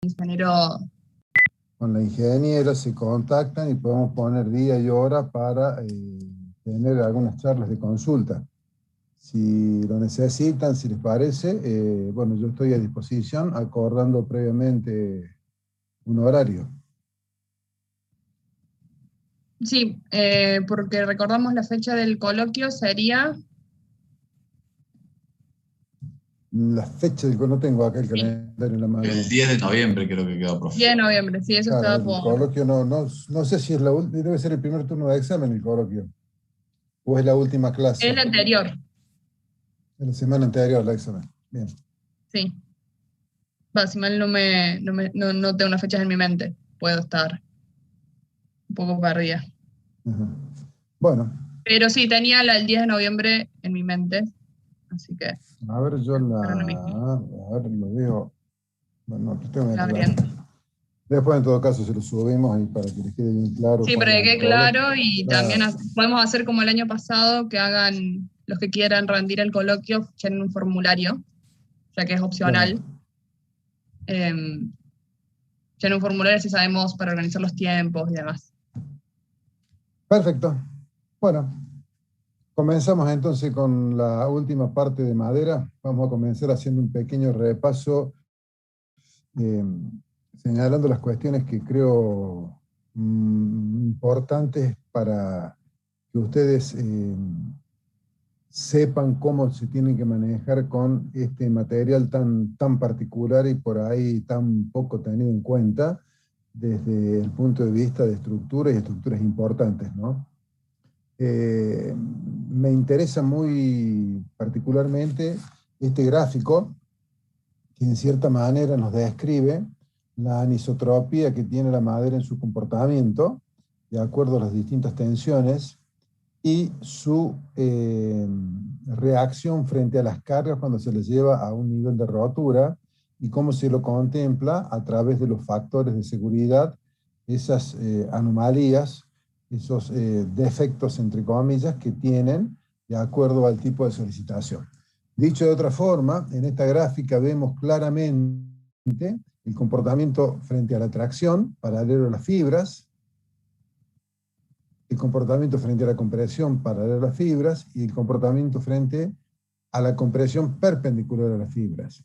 ingeniero. Con la ingeniera se contactan y podemos poner día y hora para tener algunas charlas de consulta. Si lo necesitan, si les parece, bueno, yo estoy a disposición acordando previamente un horario. Sí, porque recordamos la fecha del coloquio sería... La fecha, no tengo acá el Sí, calendario en la mano. El 10 de noviembre creo que quedó, profe. 10 de noviembre, sí, eso Claro, estaba el por... coloquio no sé si es debe ser el primer turno de examen el coloquio. ¿O es la última clase? El anterior, En la semana anterior al examen. Bien. sí. Va, si mal no tengo unas fechas en mi mente, puedo estar un poco perdida. Ajá. Bueno. Pero sí, tenía el 10 de noviembre en mi mente, así que... A ver, yo ahora no mismo. a ver, lo veo. Bueno, no, tengo que Abriendo. Después, en todo caso, se lo subimos y para que les quede bien claro. Sí, para que quede claro y también Claro. podemos hacer como el año pasado, que hagan los que quieran rendir el coloquio, llenen un formulario, ya que es opcional. Llenen un formulario si sabemos para organizar los tiempos y demás. Perfecto. Bueno, comenzamos entonces con la última parte de madera. Vamos a comenzar haciendo un pequeño repaso, señalando las cuestiones que creo importantes para que ustedes sepan cómo se tienen que manejar con este material tan particular y por ahí tan poco tenido en cuenta desde el punto de vista de estructuras y estructuras importantes, ¿no? Me interesa muy particularmente este gráfico que en cierta manera nos describe la anisotropía que tiene la madera en su comportamiento de acuerdo a las distintas tensiones y su reacción frente a las cargas cuando se les lleva a un nivel de rotura y cómo se lo contempla a través de los factores de seguridad, esas anomalías, esos defectos, entre comillas, que tienen de acuerdo al tipo de solicitación. Dicho de otra forma, en esta gráfica vemos claramente el comportamiento frente a la tracción, paralelo a las fibras, el comportamiento frente a la compresión paralelo a las fibras y el comportamiento frente a la compresión perpendicular a las fibras.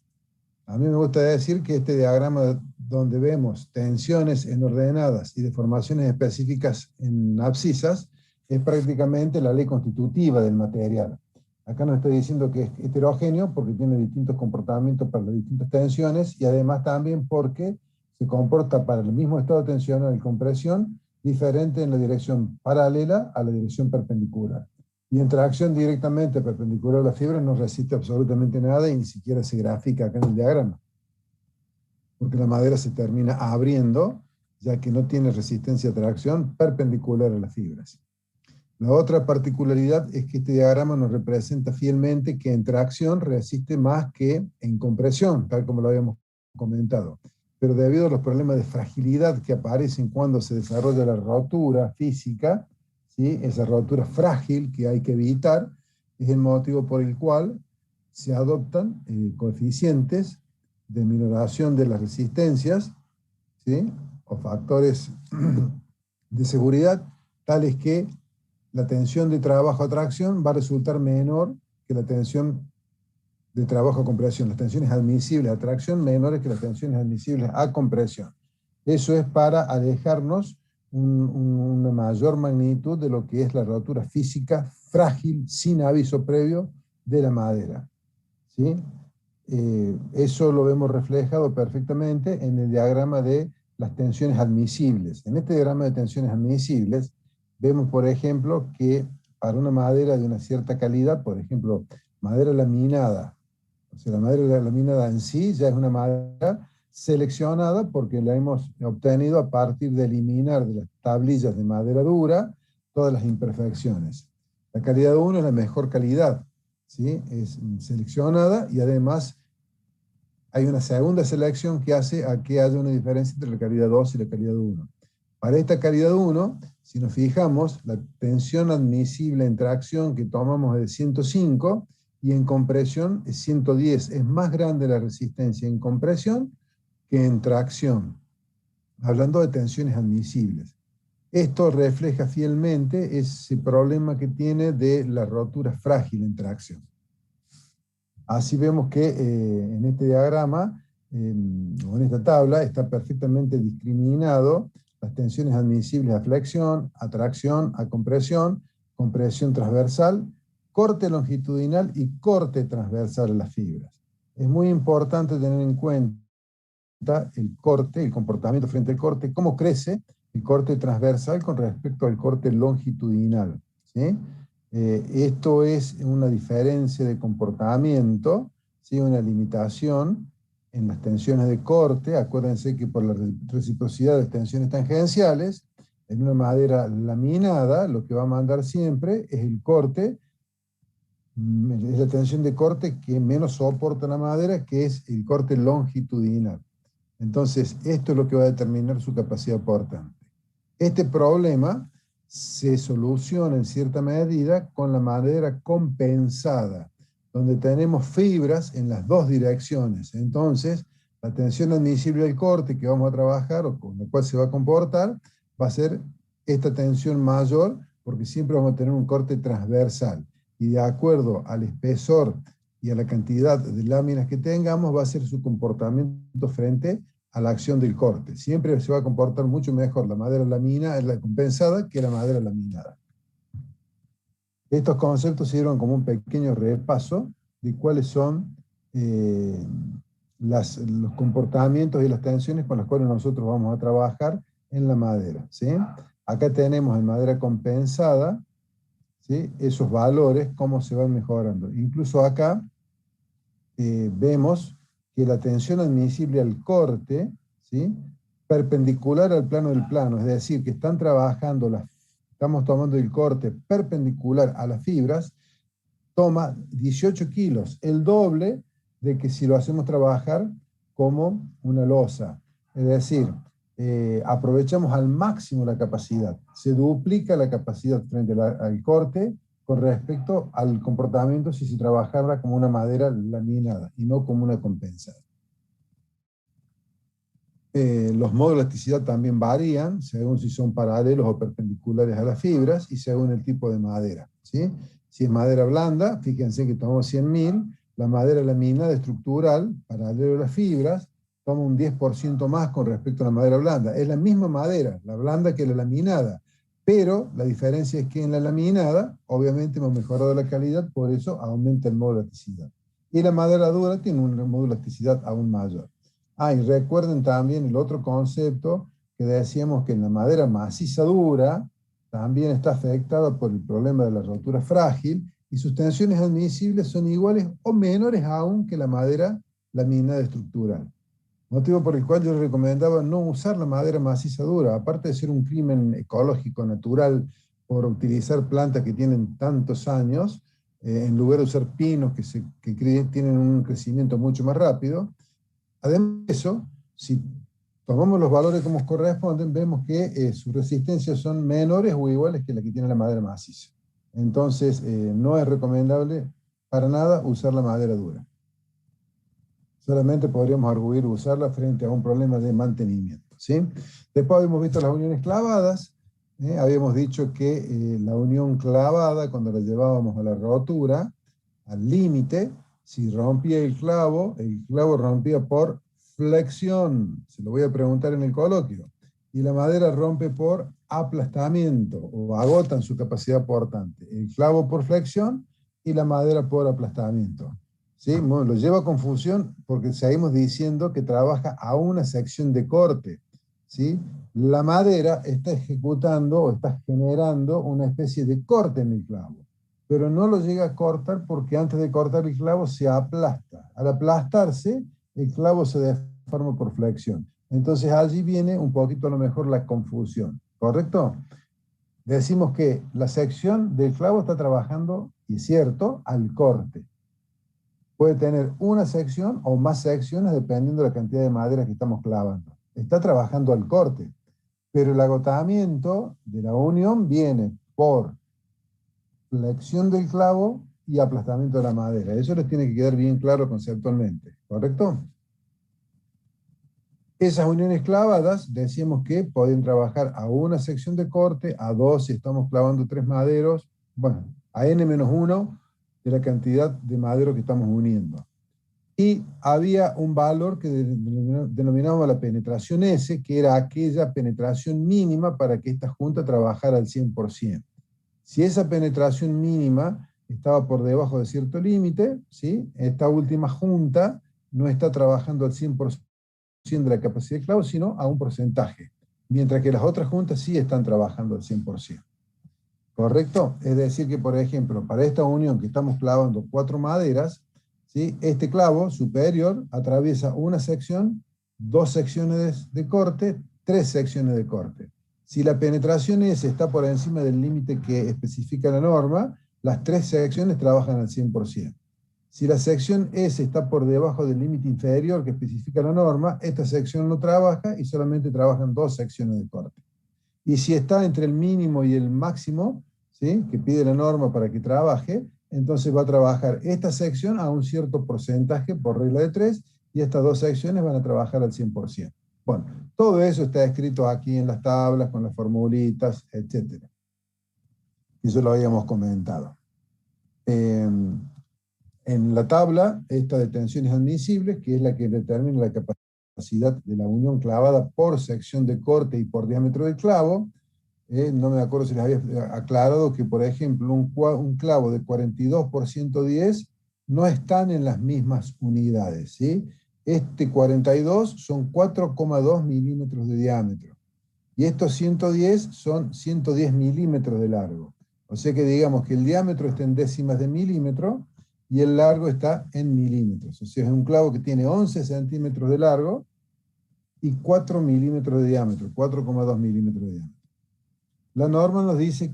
A mí me gusta decir que este diagrama donde vemos tensiones en ordenadas y deformaciones específicas en abscisas es prácticamente la ley constitutiva del material. Acá nos está diciendo que es heterogéneo porque tiene distintos comportamientos para las distintas tensiones y además también porque se comporta para el mismo estado tensional y compresión diferente en la dirección paralela a la dirección perpendicular. Y en tracción directamente perpendicular a la fibra no resiste absolutamente nada y ni siquiera se grafica acá en el diagrama. Porque la madera se termina abriendo, ya que no tiene resistencia a tracción perpendicular a las fibras. La otra particularidad es que este diagrama nos representa fielmente que en tracción resiste más que en compresión, tal como lo habíamos comentado. Pero debido a los problemas de fragilidad que aparecen cuando se desarrolla la rotura física, ¿sí? Esa rotura frágil que hay que evitar, es el motivo por el cual se adoptan coeficientes de minoración de las resistencias, ¿sí? O factores de seguridad, tales que la tensión de trabajo a tracción va a resultar menor que la tensión de trabajo a compresión. Las tensiones admisibles a tracción menores que las tensiones admisibles a compresión. Eso es para alejarnos una mayor magnitud de lo que es la rotura física frágil, sin aviso previo de la madera. ¿Sí? Eso lo vemos reflejado perfectamente en el diagrama de las tensiones admisibles. En este diagrama de tensiones admisibles, vemos, por ejemplo, que para una madera de una cierta calidad, por ejemplo, madera laminada, o sea, la madera laminada en sí ya es una madera seleccionada porque la hemos obtenido a partir de eliminar de las tablillas de madera dura todas las imperfecciones. La calidad 1 es la mejor calidad, ¿sí? Es seleccionada y además hay una segunda selección que hace a que haya una diferencia entre la calidad 2 y la calidad 1. Para esta calidad 1, si nos fijamos, la tensión admisible en tracción que tomamos es de 105 y en compresión es 110. Es más grande la resistencia en compresión que en tracción, hablando de tensiones admisibles. Esto refleja fielmente ese problema que tiene de la rotura frágil en tracción. Así vemos que en este diagrama, o en esta tabla, está perfectamente discriminado las tensiones admisibles a flexión, a tracción, a compresión, compresión transversal, corte longitudinal y corte transversal a las fibras. Es muy importante tener en cuenta el corte, el comportamiento frente al corte, cómo crece el corte transversal con respecto al corte longitudinal, ¿sí? Esto es una diferencia de comportamiento, ¿sí? Una limitación en las tensiones de corte. Acuérdense que por la reciprocidad de tensiones tangenciales, en una madera laminada, lo que va a mandar siempre es el corte, es la tensión de corte que menos soporta la madera, que es el corte longitudinal. Entonces, esto es lo que va a determinar su capacidad portante. Este problema se soluciona en cierta medida con la madera compensada, donde tenemos fibras en las dos direcciones. Entonces, la tensión admisible del corte que vamos a trabajar, o con la cual se va a comportar, va a ser esta tensión mayor, porque siempre vamos a tener un corte transversal. Y de acuerdo al espesor y a la cantidad de láminas que tengamos, va a ser su comportamiento frente a la acción del corte. Siempre se va a comportar mucho mejor la madera la compensada que la madera laminada. Estos conceptos sirven como un pequeño repaso de cuáles son los comportamientos y las tensiones con las cuales nosotros vamos a trabajar en la madera, ¿sí? Acá tenemos en madera compensada, ¿sí? Esos valores, cómo se van mejorando. Incluso acá vemos que la tensión admisible al corte, ¿sí? Perpendicular al plano del plano, es decir, que están trabajando, estamos tomando el corte perpendicular a las fibras, toma 18 kilos, el doble de que si lo hacemos trabajar como una losa. Es decir, aprovechamos al máximo la capacidad, se duplica la capacidad frente al corte con respecto al comportamiento si se trabajara como una madera laminada y no como una compensada. Los modos de elasticidad también varían según si son paralelos o perpendiculares a las fibras y según el tipo de madera, ¿sí? Si es madera blanda, fíjense que tomamos 100.000, la madera laminada estructural, paralelo a las fibras, toma un 10% más con respecto a la madera blanda. Es la misma madera, la blanda que la laminada, pero la diferencia es que en la laminada, obviamente hemos mejorado la calidad, por eso aumenta el modo de elasticidad. Y la madera dura tiene un modo de elasticidad aún mayor. Y recuerden también el otro concepto que decíamos que en la madera maciza dura también está afectada por el problema de la rotura frágil y sus tensiones admisibles son iguales o menores aún que la madera laminada estructural. Motivo por el cual yo recomendaba no usar la madera maciza dura, aparte de ser un crimen ecológico natural por utilizar plantas que tienen tantos años, en lugar de usar pinos que tienen un crecimiento mucho más rápido. Además de eso, si tomamos los valores como corresponden, vemos que sus resistencias son menores o iguales que la que tiene la madera maciza. Entonces, no es recomendable para nada usar la madera dura. Solamente podríamos arguir usarla frente a un problema de mantenimiento, ¿sí? Después habíamos visto las uniones clavadas. Habíamos dicho que la unión clavada, cuando la llevábamos a la rotura, al límite, si rompía el clavo rompía por flexión. Se lo voy a preguntar en el coloquio. Y la madera rompe por aplastamiento, o agotan su capacidad portante. El clavo por flexión y la madera por aplastamiento. ¿Sí? Bueno, lo lleva a confusión porque seguimos diciendo que trabaja a una sección de corte, ¿sí? La madera está ejecutando o está generando una especie de corte en el clavo, pero no lo llega a cortar porque antes de cortar el clavo se aplasta. Al aplastarse, el clavo se deforma por flexión. Entonces allí viene un poquito a lo mejor la confusión, ¿correcto? Decimos que la sección del clavo está trabajando, y es cierto, al corte. Puede tener una sección o más secciones dependiendo de la cantidad de madera que estamos clavando. Está trabajando al corte, pero el agotamiento de la unión viene por flexión del clavo y aplastamiento de la madera. Eso les tiene que quedar bien claro conceptualmente, ¿correcto? Esas uniones clavadas, decíamos que podían trabajar a una sección de corte, a dos si estamos clavando 3 maderos, bueno, a n-1 de la cantidad de madero que estamos uniendo. Y había un valor que denominamos la penetración S, que era aquella penetración mínima para que esta junta trabajara al 100%. Si esa penetración mínima estaba por debajo de cierto límite, ¿sí? Esta última junta no está trabajando al 100% de la capacidad de clavo, sino a un porcentaje, mientras que las otras juntas sí están trabajando al 100%. ¿Correcto? Es decir que, por ejemplo, para esta unión que estamos clavando 4 maderas, ¿sí? Este clavo superior atraviesa una sección, 2 secciones de corte, 3 secciones de corte. Si la penetración S está por encima del límite que especifica la norma, las 3 secciones trabajan al 100%. Si la sección S está por debajo del límite inferior que especifica la norma, esta sección no trabaja y solamente trabajan 2 secciones de corte. Y si está entre el mínimo y el máximo, ¿sí? Que pide la norma para que trabaje, entonces va a trabajar esta sección a un cierto porcentaje por regla de 3 y estas 2 secciones van a trabajar al 100%. Bueno, todo eso está escrito aquí en las tablas, con las formulitas, etc. Eso lo habíamos comentado. En la tabla, esta de tensiones admisibles, que es la que determina la capacidad de la unión clavada por sección de corte y por diámetro del clavo, no me acuerdo si les había aclarado que, por ejemplo, un clavo de 42 por 110 no están en las mismas unidades, ¿sí? Este 42 son 4,2 milímetros de diámetro. Y estos 110 son 110 milímetros de largo. O sea que digamos que el diámetro está en décimas de milímetro y el largo está en milímetros. O sea, es un clavo que tiene 11 centímetros de largo y 4 milímetros de diámetro, 4,2 milímetros de diámetro. La norma nos dice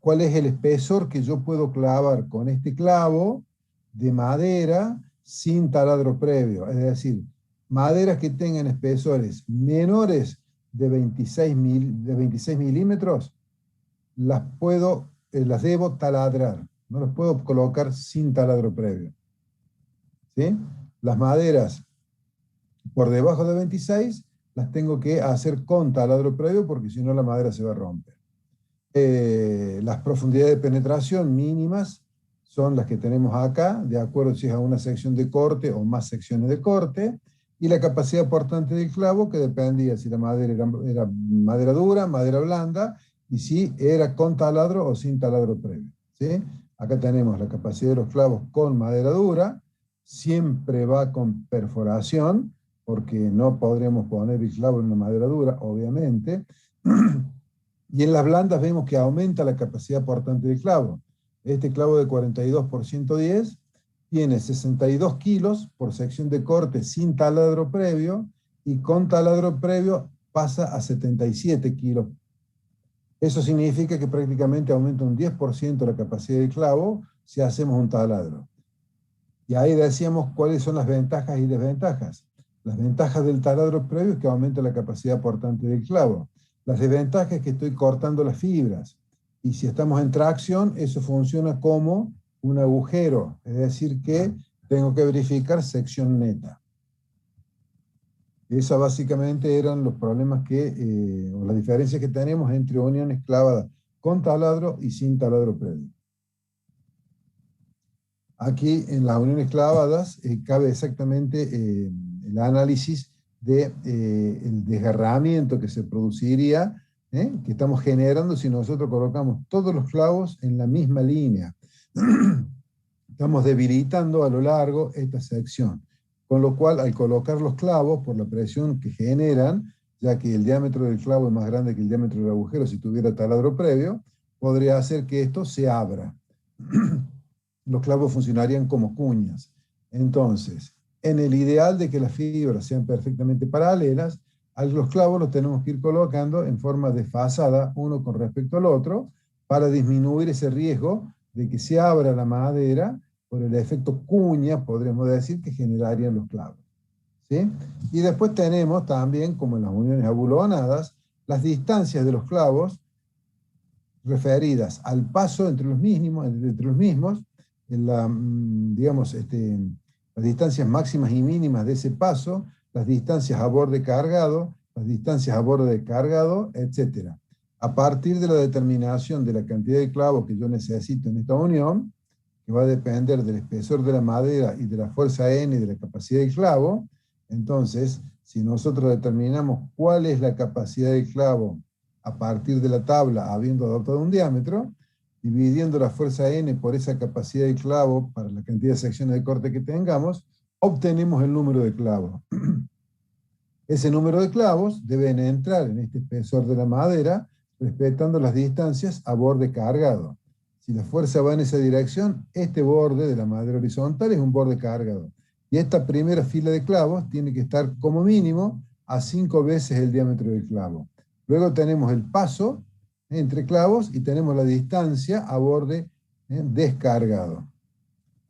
cuál es el espesor que yo puedo clavar con este clavo de madera sin taladro previo. Es decir, maderas que tengan espesores menores de 26 milímetros, las debo taladrar. No las puedo colocar sin taladro previo. ¿Sí? Las maderas por debajo de 26 las tengo que hacer con taladro previo porque si no la madera se va a romper. Las profundidades de penetración mínimas son las que tenemos acá, de acuerdo si es a una sección de corte o más secciones de corte, y la capacidad portante del clavo, que dependía si la madera era madera dura, madera blanda, y si era con taladro o sin taladro previo. ¿Sí? Acá tenemos la capacidad de los clavos con madera dura, siempre va con perforación, porque no podremos poner el clavo en una madera dura, obviamente. Y en las blandas vemos que aumenta la capacidad portante del clavo. Este clavo de 42 por 110 tiene 62 kilos por sección de corte sin taladro previo, y con taladro previo pasa a 77 kilos. Eso significa que prácticamente aumenta un 10% la capacidad del clavo si hacemos un taladro. Y ahí decíamos cuáles son las ventajas y desventajas. Las ventajas del taladro previo es que aumenta la capacidad portante del clavo. Las desventajas es que estoy cortando las fibras. Y si estamos en tracción, eso funciona como un agujero. Es decir que tengo que verificar sección neta. Esas básicamente eran los problemas o las diferencias que tenemos entre uniones clavadas con taladro y sin taladro previo. Aquí en las uniones clavadas cabe exactamente el análisis del desgarramiento que se produciría, que estamos generando si nosotros colocamos todos los clavos en la misma línea. Estamos debilitando a lo largo esta sección, con lo cual al colocar los clavos, por la presión que generan, ya que el diámetro del clavo es más grande que el diámetro del agujero si tuviera taladro previo, podría hacer que esto se abra. Los clavos funcionarían como cuñas. Entonces, en el ideal de que las fibras sean perfectamente paralelas, a los clavos los tenemos que ir colocando en forma desfasada, uno con respecto al otro, para disminuir ese riesgo de que se abra la madera por el efecto cuña, podríamos decir, que generarían los clavos. ¿Sí? Y después tenemos también, como en las uniones abulonadas, las distancias de los clavos referidas al paso entre los mismos, en las distancias máximas y mínimas de ese paso las distancias a borde cargado, las distancias a borde cargado, etc. A partir de la determinación de la cantidad de clavos que yo necesito en esta unión, que va a depender del espesor de la madera y de la fuerza N y de la capacidad del clavo, entonces, si nosotros determinamos cuál es la capacidad del clavo a partir de la tabla, habiendo adoptado un diámetro, dividiendo la fuerza N por esa capacidad de clavo para la cantidad de secciones de corte que tengamos, obtenemos el número de clavos. Ese número de clavos deben entrar en este espesor de la madera respetando las distancias a borde cargado. Si la fuerza va en esa dirección, este borde de la madera horizontal es un borde cargado. Y esta primera fila de clavos tiene que estar como mínimo a 5 veces el diámetro del clavo. Luego tenemos el paso entre clavos y tenemos la distancia a borde descargado.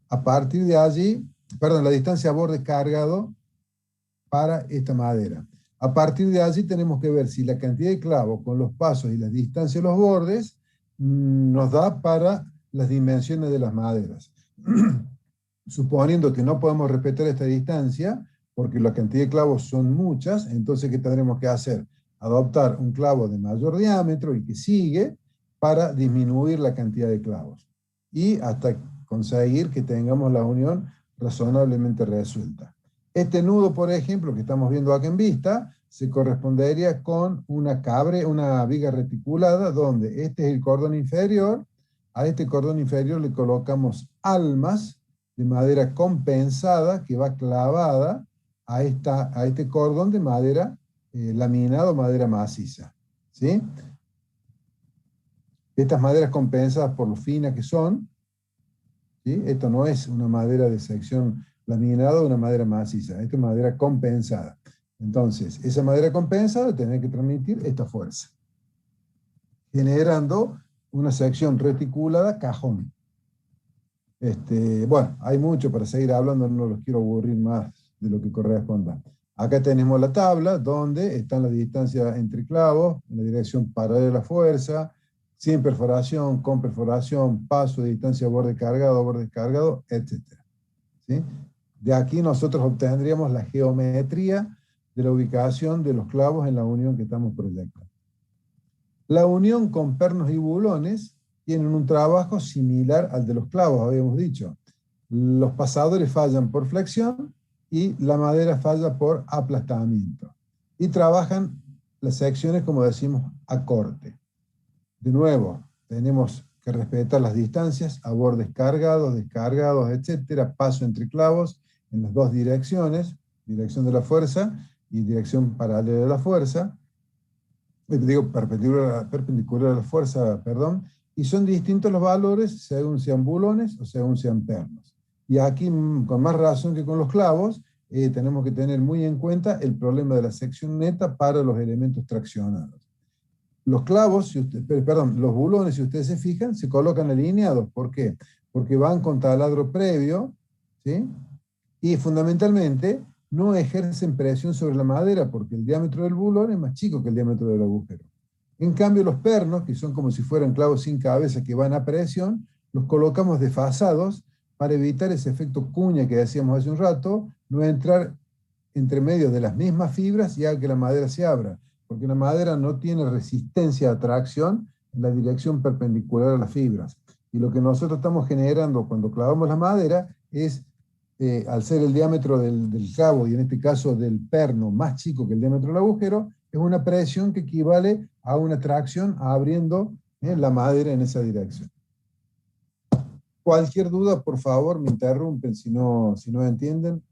A partir de allí, la distancia a borde cargado para esta madera. A partir de allí tenemos que ver si la cantidad de clavos con los pasos y las distancias de los bordes nos da para las dimensiones de las maderas. Suponiendo que no podemos respetar esta distancia, porque la cantidad de clavos son muchas, entonces ¿qué tendremos que hacer? Adoptar un clavo de mayor diámetro y que sigue para disminuir la cantidad de clavos. Y hasta conseguir que tengamos la unión razonablemente resuelta. Este nudo, por ejemplo, que estamos viendo acá en vista, se correspondería con una viga reticulada, donde este es el cordón inferior. A este cordón inferior le colocamos almas de madera compensada que va clavada a este cordón de madera laminado, madera maciza. ¿Sí? Estas maderas compensadas por lo finas que son, ¿sí? Esto no es una madera de sección laminada o una madera maciza, esto es madera compensada. Entonces, esa madera compensada tiene que transmitir esta fuerza, generando una sección reticulada cajón. Bueno, hay mucho para seguir hablando, no los quiero aburrir más de lo que corresponda. Acá tenemos la tabla donde están las distancias entre clavos, en la dirección paralela a la fuerza, sin perforación, con perforación, paso de distancia borde cargado, etc. ¿Sí? De aquí nosotros obtendríamos la geometría de la ubicación de los clavos en la unión que estamos proyectando. La unión con pernos y bulones tienen un trabajo similar al de los clavos, habíamos dicho. Los pasadores fallan por flexión y la madera falla por aplastamiento. Y trabajan las secciones, como decimos, a corte. De nuevo, tenemos que respetar las distancias a bordes cargados, descargados, etcétera, paso entre clavos en las dos direcciones, dirección de la fuerza y dirección paralela a la fuerza, perpendicular a la fuerza, perdón, y son distintos los valores según sean bulones o según sean pernos. Y aquí, con más razón que con los clavos, tenemos que tener muy en cuenta el problema de la sección neta para los elementos traccionados. Los clavos, los bulones, si ustedes se fijan, se colocan alineados. ¿Por qué? Porque van con taladro previo, ¿sí? Y fundamentalmente no ejercen presión sobre la madera porque el diámetro del bulón es más chico que el diámetro del agujero. En cambio, los pernos, que son como si fueran clavos sin cabeza que van a presión, los colocamos desfasados para evitar ese efecto cuña que decíamos hace un rato, no entrar entre medio de las mismas fibras y haga que la madera se abra, porque la madera no tiene resistencia a tracción en la dirección perpendicular a las fibras. Y lo que nosotros estamos generando cuando clavamos la madera es, al ser el diámetro del cabo, y en este caso del perno, más chico que el diámetro del agujero, es una presión que equivale a una tracción abriendo la madera en esa dirección. Cualquier duda, por favor, me interrumpen si no entienden.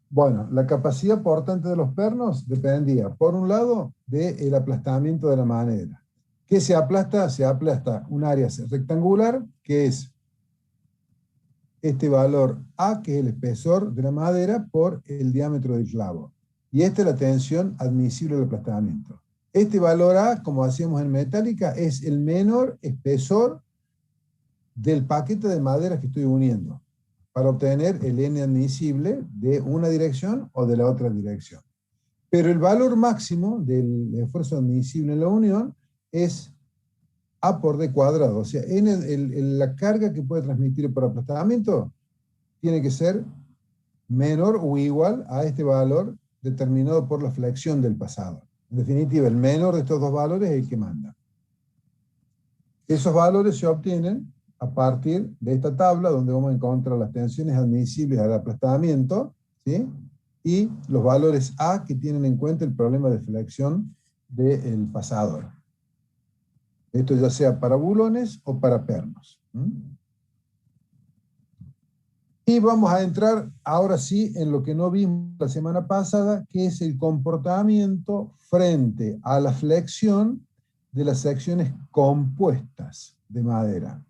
Bueno, la capacidad portante de los pernos dependía, por un lado, del aplastamiento de la madera. ¿Qué se aplasta? Se aplasta un área rectangular, que es este valor A, que es el espesor de la madera, por el diámetro del clavo. Y esta es la tensión admisible del aplastamiento. Este valor A, como hacíamos en metálica, es el menor espesor del paquete de madera que estoy uniendo, para obtener el N admisible de una dirección o de la otra dirección. Pero el valor máximo del esfuerzo admisible en la unión es A por D cuadrado. O sea, la carga que puede transmitir por aplastamiento tiene que ser menor o igual a este valor determinado por la flexión del pasador. En definitiva, el menor de estos dos valores es el que manda. Esos valores se obtienen a partir de esta tabla, donde vamos a encontrar las tensiones admisibles al aplastamiento, ¿sí? Y los valores A que tienen en cuenta el problema de flexión del pasador. Esto ya sea para bulones o para pernos. Y vamos a entrar ahora sí en lo que no vimos la semana pasada, que es el comportamiento frente a la flexión de las secciones compuestas de madera.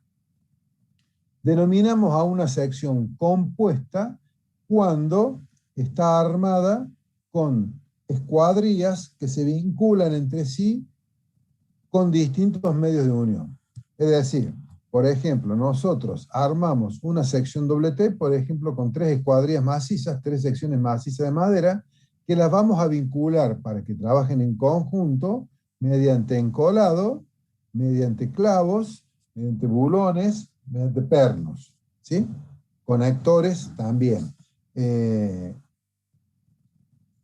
Denominamos a una sección compuesta cuando está armada con escuadrillas que se vinculan entre sí con distintos medios de unión. Es decir, por ejemplo, nosotros armamos una sección doble T, por ejemplo, con 3 escuadrillas macizas, 3 secciones macizas de madera, que las vamos a vincular para que trabajen en conjunto mediante encolado, mediante clavos, mediante bulones, mediante pernos, ¿sí? Conectores también.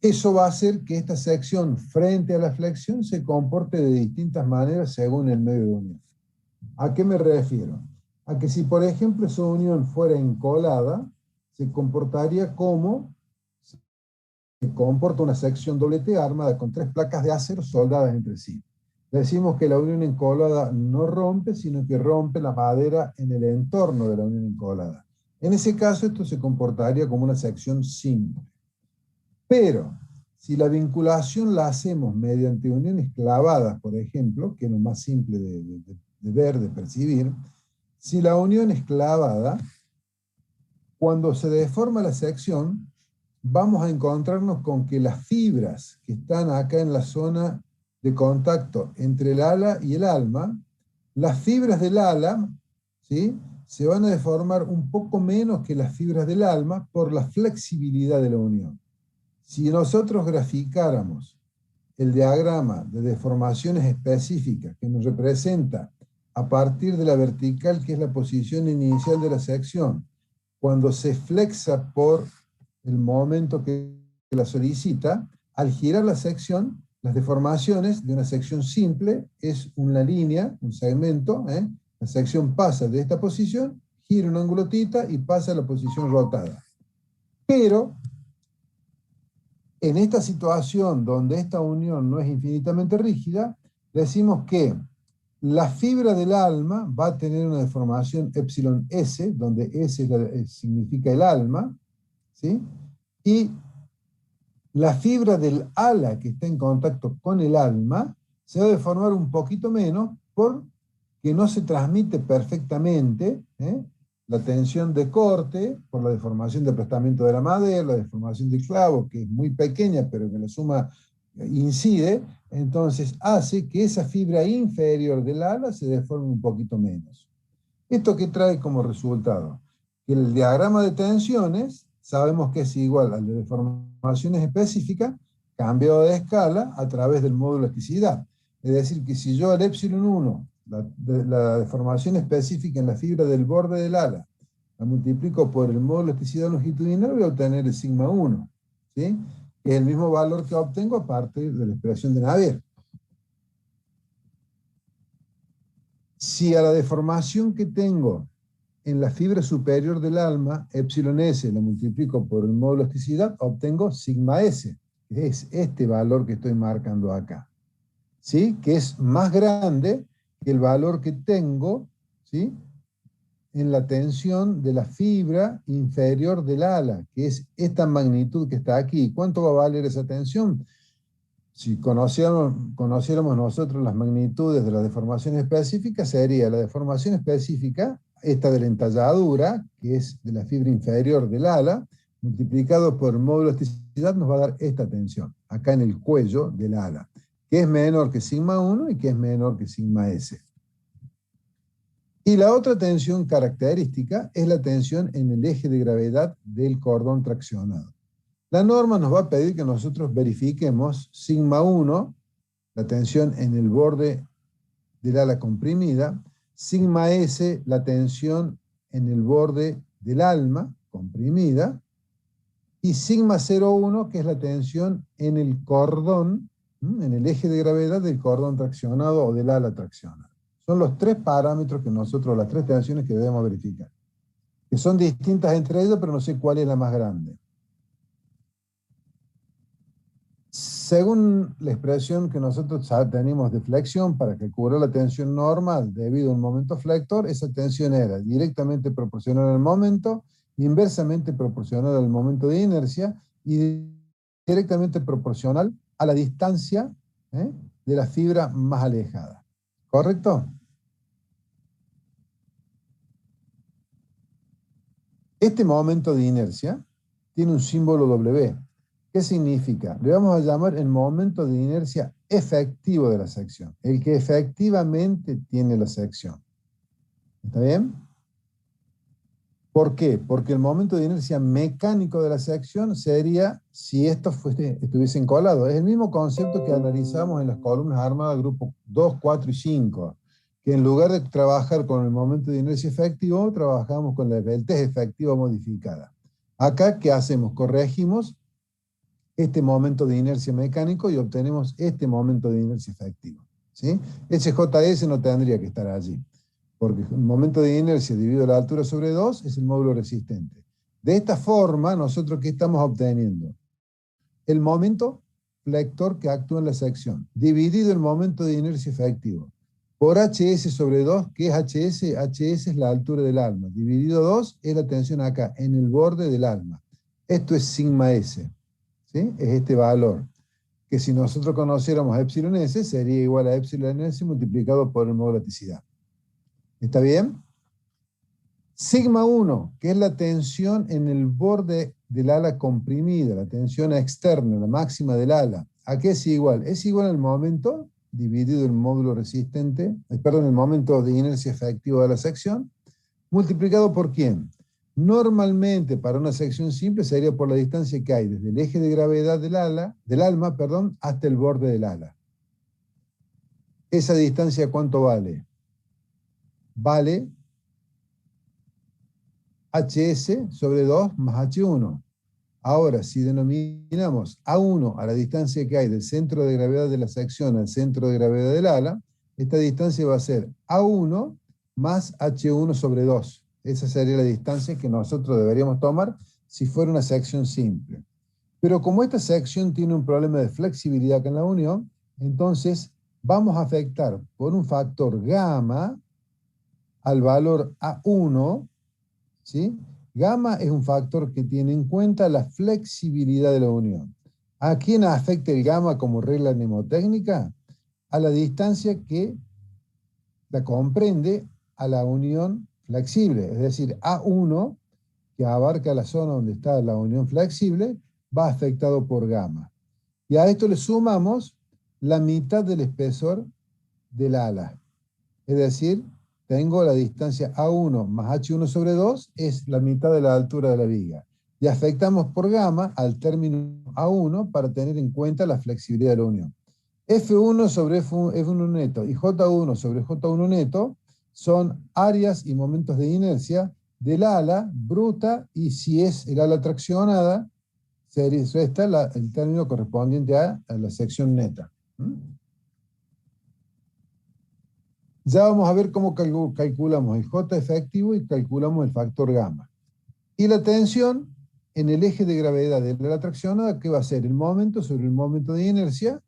Eso va a hacer que esta sección frente a la flexión se comporte de distintas maneras según el medio de unión. ¿A qué me refiero? A que si, por ejemplo, esa unión fuera encolada, se comportaría como se comporta una sección doble T armada con 3 placas de acero soldadas entre sí. Decimos que la unión encolada no rompe, sino que rompe la madera en el entorno de la unión encolada. En ese caso, esto se comportaría como una sección simple. Pero, si la vinculación la hacemos mediante uniones clavadas, por ejemplo, que es lo más simple de ver, de percibir, si la unión es clavada, cuando se deforma la sección, vamos a encontrarnos con que las fibras que están acá en la zona de contacto entre el ala y el alma, las fibras del ala, ¿sí?, se van a deformar un poco menos que las fibras del alma por la flexibilidad de la unión. Si nosotros graficáramos el diagrama de deformaciones específicas que nos representa a partir de la vertical, que es la posición inicial de la sección, cuando se flexa por el momento que la solicita, al girar la sección, las deformaciones de una sección simple es una línea, un segmento, la sección pasa de esta posición, gira un ángulo θ y pasa a la posición rotada. Pero en esta situación donde esta unión no es infinitamente rígida, decimos que la fibra del alma va a tener una deformación epsilon S, donde S significa el alma, ¿sí? Y la fibra del ala que está en contacto con el alma se va a deformar un poquito menos porque no se transmite perfectamente, la tensión de corte por la deformación de aplastamiento de la madera, la deformación del clavo, que es muy pequeña, pero que la suma incide, entonces hace que esa fibra inferior del ala se deforme un poquito menos. ¿Esto qué trae como resultado? Que el diagrama de tensiones sabemos que es igual al de deformaciones específicas, cambiado de escala a través del módulo elasticidad. Es decir, que si yo al epsilon 1, la deformación específica en la fibra del borde del ala, la multiplico por el módulo elasticidad longitudinal, voy a obtener el sigma 1, ¿sí?, que es el mismo valor que obtengo a partir de la expresión de Navier. Si a la deformación que tengo en la fibra superior del alma, epsilon S, lo multiplico por el módulo de elasticidad, obtengo sigma S, que es este valor que estoy marcando acá, ¿sí?, que es más grande que el valor que tengo, ¿sí?, en la tensión de la fibra inferior del ala, que es esta magnitud que está aquí. ¿Cuánto va a valer esa tensión? Si conociéramos nosotros las magnitudes de la deformación específica, sería la deformación específica, esta de la entalladura, que es de la fibra inferior del ala, multiplicado por el módulo de elasticidad, nos va a dar esta tensión, acá en el cuello del ala, que es menor que sigma 1 y que es menor que sigma S. Y la otra tensión característica es la tensión en el eje de gravedad del cordón traccionado. La norma nos va a pedir que nosotros verifiquemos sigma 1, la tensión en el borde del ala comprimida, sigma S, la tensión en el borde del alma comprimida, y sigma 0,1, que es la tensión en el cordón, en el eje de gravedad del cordón traccionado o del ala traccionada. Son los tres parámetros que nosotros, las tres tensiones que debemos verificar, que son distintas entre ellas, pero no sé cuál es la más grande. Según la expresión que nosotros tenemos de flexión para calcular la tensión normal debido a un momento flector, esa tensión era directamente proporcional al momento, inversamente proporcional al momento de inercia y directamente proporcional a la distancia de la fibra más alejada. ¿Correcto? Este momento de inercia tiene un símbolo W. ¿Qué significa? Le vamos a llamar el momento de inercia efectivo de la sección, el que efectivamente tiene la sección. ¿Está bien? ¿Por qué? Porque el momento de inercia mecánico de la sección sería si estos estuviesen colados. Es el mismo concepto que analizamos en las columnas armadas grupo 2, 4 y 5, que en lugar de trabajar con el momento de inercia efectivo, trabajamos con la veltez efectiva modificada. Acá, ¿qué hacemos? Corregimos este momento de inercia mecánico y obtenemos este momento de inercia efectivo, ¿sí? Ese JS no tendría que estar allí, porque el momento de inercia dividido la altura sobre 2 es el módulo resistente. De esta forma, nosotros ¿qué estamos obteniendo? El momento flector que actúa en la sección, dividido el momento de inercia efectivo, por HS sobre 2, que es HS, HS es la altura del alma, dividido 2 es la tensión acá, en el borde del alma. Esto es sigma S. ¿Sí? Es este valor, que si nosotros conociéramos epsilon S, sería igual a epsilon S multiplicado por el módulo de elasticidad. ¿Está bien? Sigma 1, que es la tensión en el borde del ala comprimida, la tensión externa, la máxima del ala. ¿A qué es igual? Es igual al momento dividido el módulo resistente, perdón, el momento de inercia efectiva de la sección, multiplicado por ¿quién? Normalmente, para una sección simple, sería por la distancia que hay desde el eje de gravedad del alma, hasta el borde del ala. ¿Esa distancia cuánto vale? Vale HS sobre 2 más H1. Ahora, si denominamos A1 a la distancia que hay del centro de gravedad de la sección al centro de gravedad del ala, esta distancia va a ser A1 más H1 sobre 2. Esa sería la distancia que nosotros deberíamos tomar si fuera una sección simple. Pero como esta sección tiene un problema de flexibilidad acá en la unión, entonces vamos a afectar por un factor gamma al valor A1, ¿sí? Gamma es un factor que tiene en cuenta la flexibilidad de la unión. ¿A quién afecta el gamma como regla mnemotécnica? A la distancia que la comprende a la unión flexible, es decir, A1, que abarca la zona donde está la unión flexible, va afectado por gamma. Y a esto le sumamos la mitad del espesor del ala. Es decir, tengo la distancia A1 más H1 sobre 2, es la mitad de la altura de la viga. Y afectamos por gamma al término A1 para tener en cuenta la flexibilidad de la unión. F1 sobre F1 neto y J1 sobre J1 neto son áreas y momentos de inercia del ala bruta, y si es el ala traccionada, sería el término correspondiente a la sección neta. Ya vamos a ver cómo calculamos el J efectivo y calculamos el factor gamma. Y la tensión en el eje de gravedad de la traccionada, que va a ser el momento sobre el momento de inercia,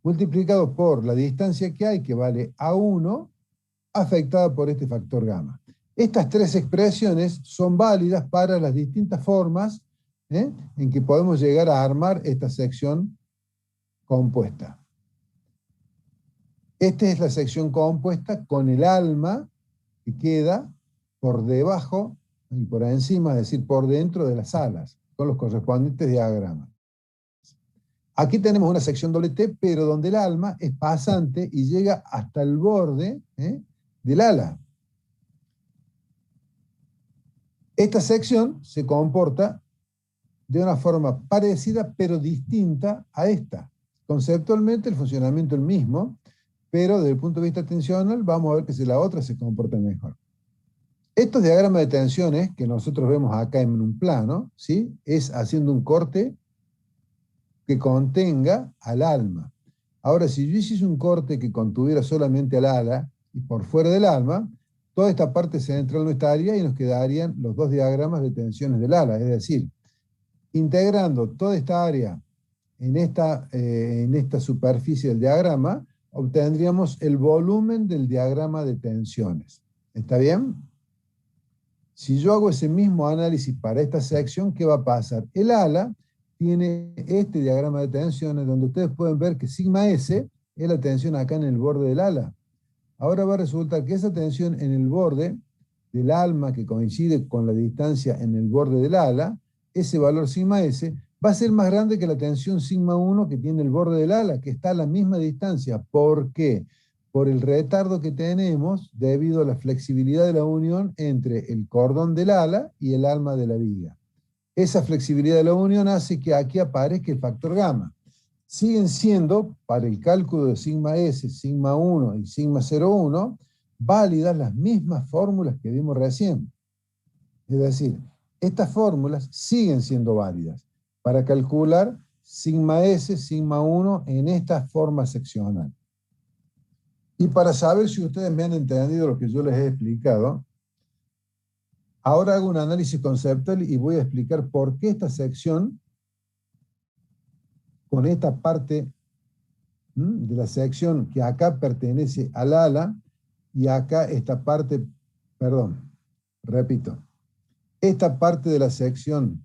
multiplicado por la distancia que hay, que vale A1, afectada por este factor gamma. Estas tres expresiones son válidas para las distintas formas en que podemos llegar a armar esta sección compuesta. Esta es la sección compuesta con el alma que queda por debajo y por encima, es decir, por dentro de las alas, con los correspondientes diagramas. Aquí tenemos una sección doble T, pero donde el alma es pasante y llega hasta el borde del ala. Esta sección se comporta de una forma parecida pero distinta a esta. Conceptualmente el funcionamiento es el mismo, pero desde el punto de vista tensional vamos a ver que si la otra se comporta mejor. Estos diagramas de tensiones que nosotros vemos acá en un plano, ¿sí? Es haciendo un corte que contenga al alma. Ahora, si yo hiciese un corte que contuviera solamente al ala y por fuera del alma, toda esta parte central no estaría y nos quedarían los dos diagramas de tensiones del ala. Es decir, integrando toda esta área en esta superficie del diagrama, obtendríamos el volumen del diagrama de tensiones. ¿Está bien? Si yo hago ese mismo análisis para esta sección, ¿qué va a pasar? El ala tiene este diagrama de tensiones donde ustedes pueden ver que sigma S es la tensión acá en el borde del ala. Ahora va a resultar que esa tensión en el borde del alma, que coincide con la distancia en el borde del ala, ese valor sigma S va a ser más grande que la tensión sigma 1 que tiene el borde del ala, que está a la misma distancia. ¿Por qué? Por el retardo que tenemos debido a la flexibilidad de la unión entre el cordón del ala y el alma de la viga. Esa flexibilidad de la unión hace que aquí aparezca el factor gamma. Siguen siendo, para el cálculo de sigma S, sigma 1 y sigma 0,1, válidas las mismas fórmulas que vimos recién. Es decir, estas fórmulas siguen siendo válidas para calcular sigma S, sigma 1 en esta forma seccional. Y para saber si ustedes me han entendido lo que yo les he explicado, ahora hago un análisis conceptual y voy a explicar por qué esta sección, con esta parte de la sección que acá pertenece al ala, y acá esta parte, perdón, repito, esta parte de la sección,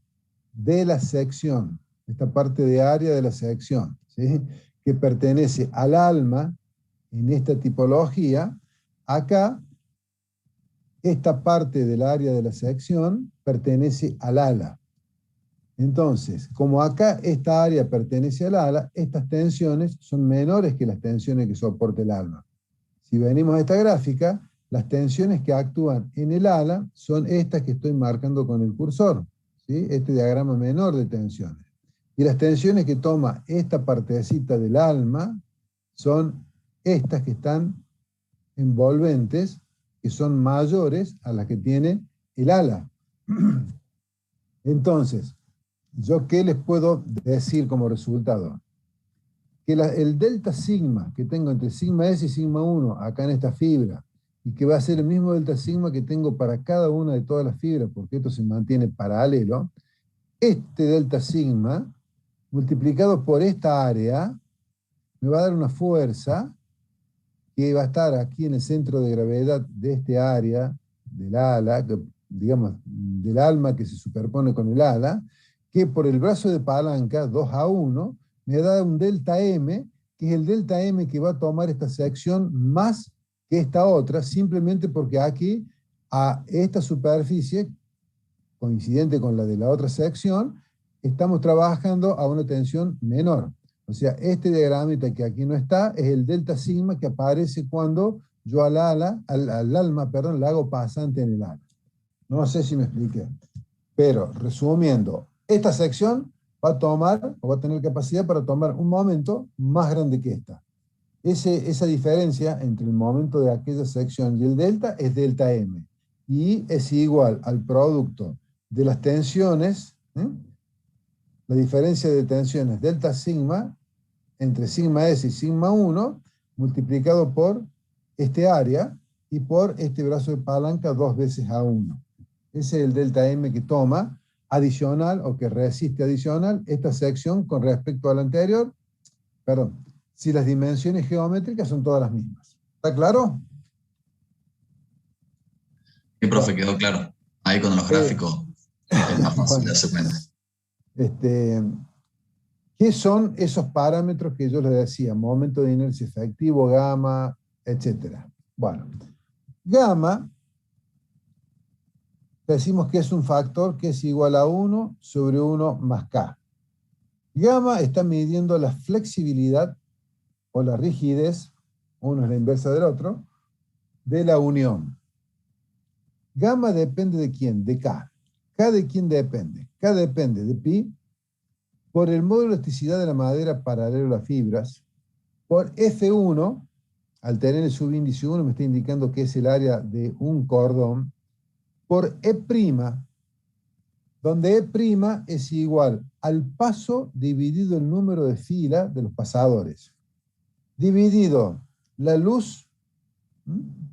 esta parte de área de la sección, ¿sí? Que pertenece al alma en esta tipología, acá esta parte del área de la sección pertenece al ala. Entonces, como acá esta área pertenece al ala, estas tensiones son menores que las tensiones que soporta el alma. Si venimos a esta gráfica, las tensiones que actúan en el ala son estas que estoy marcando con el cursor, ¿sí? Este diagrama menor de tensiones. Y las tensiones que toma esta partecita del alma son estas que están envolventes, que son mayores a las que tiene el ala. Entonces, ¿yo qué les puedo decir como resultado? Que el delta sigma que tengo entre sigma S y sigma 1 acá en esta fibra, y que va a ser el mismo delta sigma que tengo para cada una de todas las fibras, porque esto se mantiene paralelo, este delta sigma, multiplicado por esta área, me va a dar una fuerza que va a estar aquí en el centro de gravedad de este área, del ala, digamos, del alma que se superpone con el ala, que por el brazo de palanca, 2A1, me da un delta M, que es el delta M que va a tomar esta sección más que esta otra, simplemente porque aquí, a esta superficie, coincidente con la de la otra sección, estamos trabajando a una tensión menor. O sea, este diagramita que aquí no está es el delta sigma que aparece cuando yo al alma, la hago pasante en el ala. No sé si me expliqué. Pero, resumiendo, esta sección va a tomar, o va a tener capacidad para tomar un momento más grande que esta. Esa diferencia entre el momento de aquella sección y el delta es delta M. Y es igual al producto de las tensiones, la diferencia de tensiones delta sigma entre sigma S y sigma 1 multiplicado por este área y por este brazo de palanca 2 veces A1. Ese es el delta M que toma adicional o que resiste adicional esta sección con respecto a la anterior, perdón, si las dimensiones geométricas son todas las mismas. ¿Está claro? Sí, profe, quedó claro. Ahí con los gráficos es más fácil de hacer cuenta. ¿Qué son esos parámetros que yo les decía? Momento de inercia efectivo, gamma, etc. Bueno, gamma, decimos que es un factor que es igual a 1 sobre 1 más K. Gamma está midiendo la flexibilidad o la rigidez, uno es la inversa del otro, de la unión. Gamma depende de quién, de K. ¿K de quién depende? K depende de pi, por el módulo de elasticidad de la madera paralelo a las fibras, por F1, al tener el subíndice 1 me está indicando que es el área de un cordón, por E', donde E' es igual al paso dividido el número de fila de los pasadores, dividido la luz,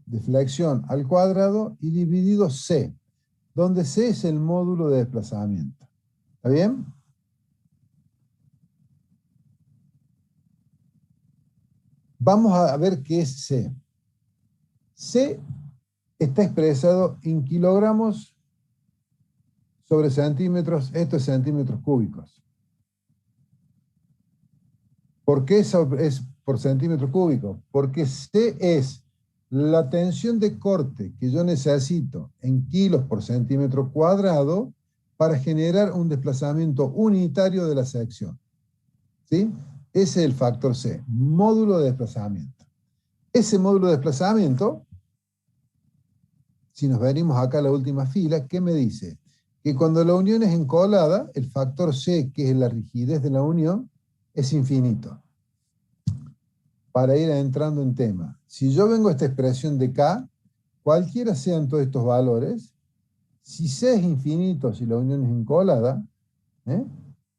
deflexión al cuadrado, y dividido C, donde C es el módulo de desplazamiento. ¿Está bien? Vamos a ver qué es C. C está expresado en kilogramos sobre centímetros, esto es centímetros cúbicos. ¿Por qué es por centímetro cúbico? Porque C es la tensión de corte que yo necesito en kilos por centímetro cuadrado para generar un desplazamiento unitario de la sección. ¿Sí? Ese es el factor C, módulo de desplazamiento. Ese módulo de desplazamiento, si nos venimos acá a la última fila, ¿qué me dice? Que cuando la unión es encolada, el factor C, que es la rigidez de la unión, es infinito. Para ir entrando en tema, si yo vengo a esta expresión de K, cualquiera sean todos estos valores, si C es infinito, si la unión es encolada,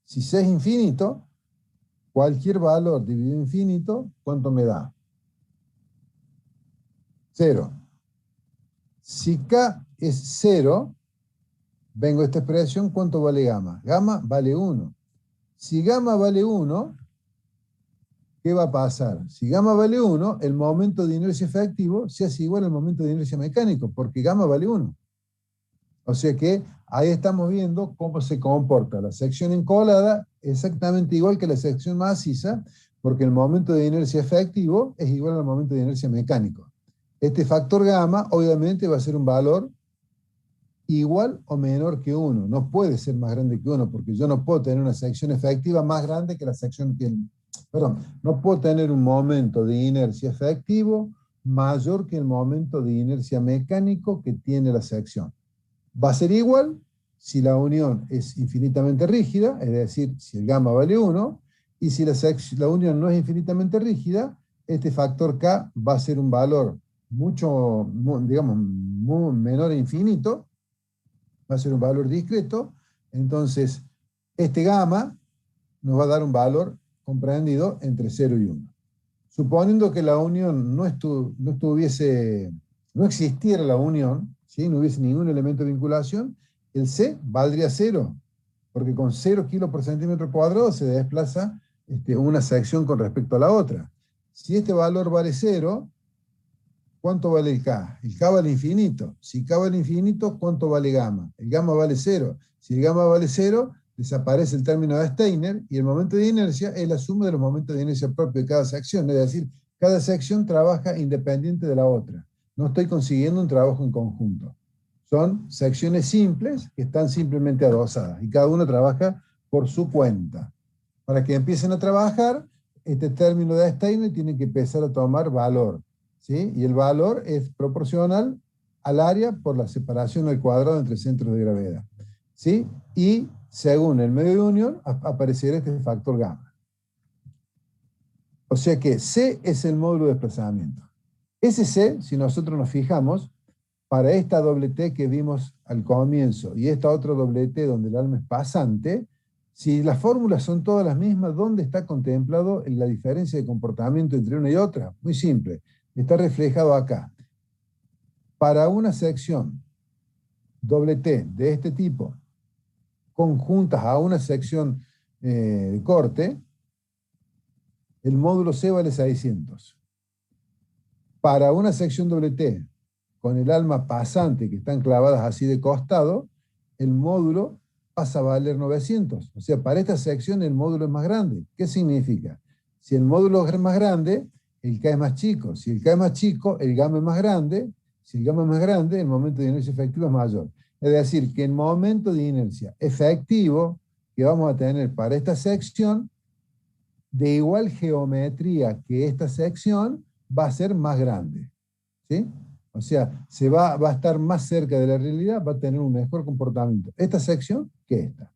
si C es infinito, cualquier valor dividido en infinito, ¿cuánto me da? 0. Si K es 0, vengo a esta expresión, ¿cuánto vale gamma? Gamma vale 1. Si gamma vale 1, ¿qué va a pasar? Si gamma vale 1, el momento de inercia efectivo se hace igual al momento de inercia mecánico, porque gamma vale 1. O sea que ahí estamos viendo cómo se comporta la sección encolada exactamente igual que la sección maciza, porque el momento de inercia efectivo es igual al momento de inercia mecánico. Este factor gamma obviamente va a ser un valor igual o menor que 1. No puede ser más grande que 1, porque yo no puedo tener una sección efectiva más grande que la sección que... Perdón, no puedo tener un momento de inercia efectivo mayor que el momento de inercia mecánico que tiene la sección. Va a ser igual si la unión es infinitamente rígida, es decir, si el gamma vale 1, y si la unión no es infinitamente rígida, este factor K va a ser un valor mucho, digamos, muy menor a infinito, va a ser un valor discreto. Entonces este gamma nos va a dar un valor comprendido entre 0 y 1. Suponiendo que la unión no existiera la unión, ¿sí? No hubiese ningún elemento de vinculación, el C valdría 0, porque con 0 kilos por centímetro cuadrado se desplaza una sección con respecto a la otra. Si este valor vale 0, ¿cuánto vale el K? El K vale infinito. Si K vale infinito, ¿cuánto vale gamma? El gamma vale 0. Si el gamma vale 0, desaparece el término de Steiner y el momento de inercia es la suma de los momentos de inercia propios de cada sección. Es decir, cada sección trabaja independiente de la otra. No estoy consiguiendo un trabajo en conjunto. Son secciones simples que están simplemente adosadas y cada uno trabaja por su cuenta. Para que empiecen a trabajar, este término de Steiner tiene que empezar a tomar valor, ¿sí? Y el valor es proporcional al área por la separación al cuadrado entre centros de gravedad, ¿sí? Y según el medio de unión aparecerá este factor gamma. O sea que C es el módulo de desplazamiento. Ese C, si nosotros nos fijamos, para esta doble T que vimos al comienzo y esta otra doble T donde el alma es pasante, si las fórmulas son todas las mismas, ¿dónde está contemplado la diferencia de comportamiento entre una y otra? Muy simple, está reflejado acá. Para una sección doble T de este tipo, conjuntas a una sección de corte, el módulo C vale 600. Para una sección doble T con el alma pasante que están clavadas así de costado, el módulo pasa a valer 900. O sea, para esta sección el módulo es más grande. ¿Qué significa? Si el módulo es más grande, el K es más chico. Si el K es más chico, el gamma es más grande. Si el gamma es más grande, el momento de inercia efectivo es mayor. Es decir, que el momento de inercia efectivo que vamos a tener para esta sección, de igual geometría que esta sección, va a ser más grande. ¿Sí? O sea, va a estar más cerca de la realidad, va a tener un mejor comportamiento esta sección que esta.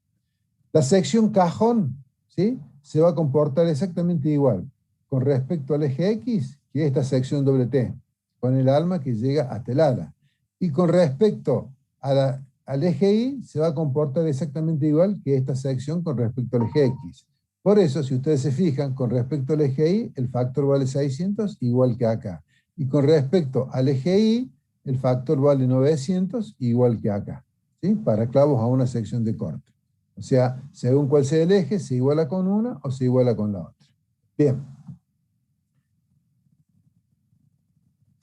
La sección cajón, ¿sí? Se va a comportar exactamente igual con respecto al eje X que esta sección doble T, con el alma que llega hasta el ala. Y con respecto al eje Y se va a comportar exactamente igual que esta sección con respecto al eje X. Por eso, si ustedes se fijan, con respecto al eje Y, el factor vale 600 igual que acá. Y con respecto al eje Y, el factor vale 900 igual que acá, ¿sí? Para clavos a una sección de corte. O sea, según cuál sea el eje, se iguala con una o se iguala con la otra. Bien.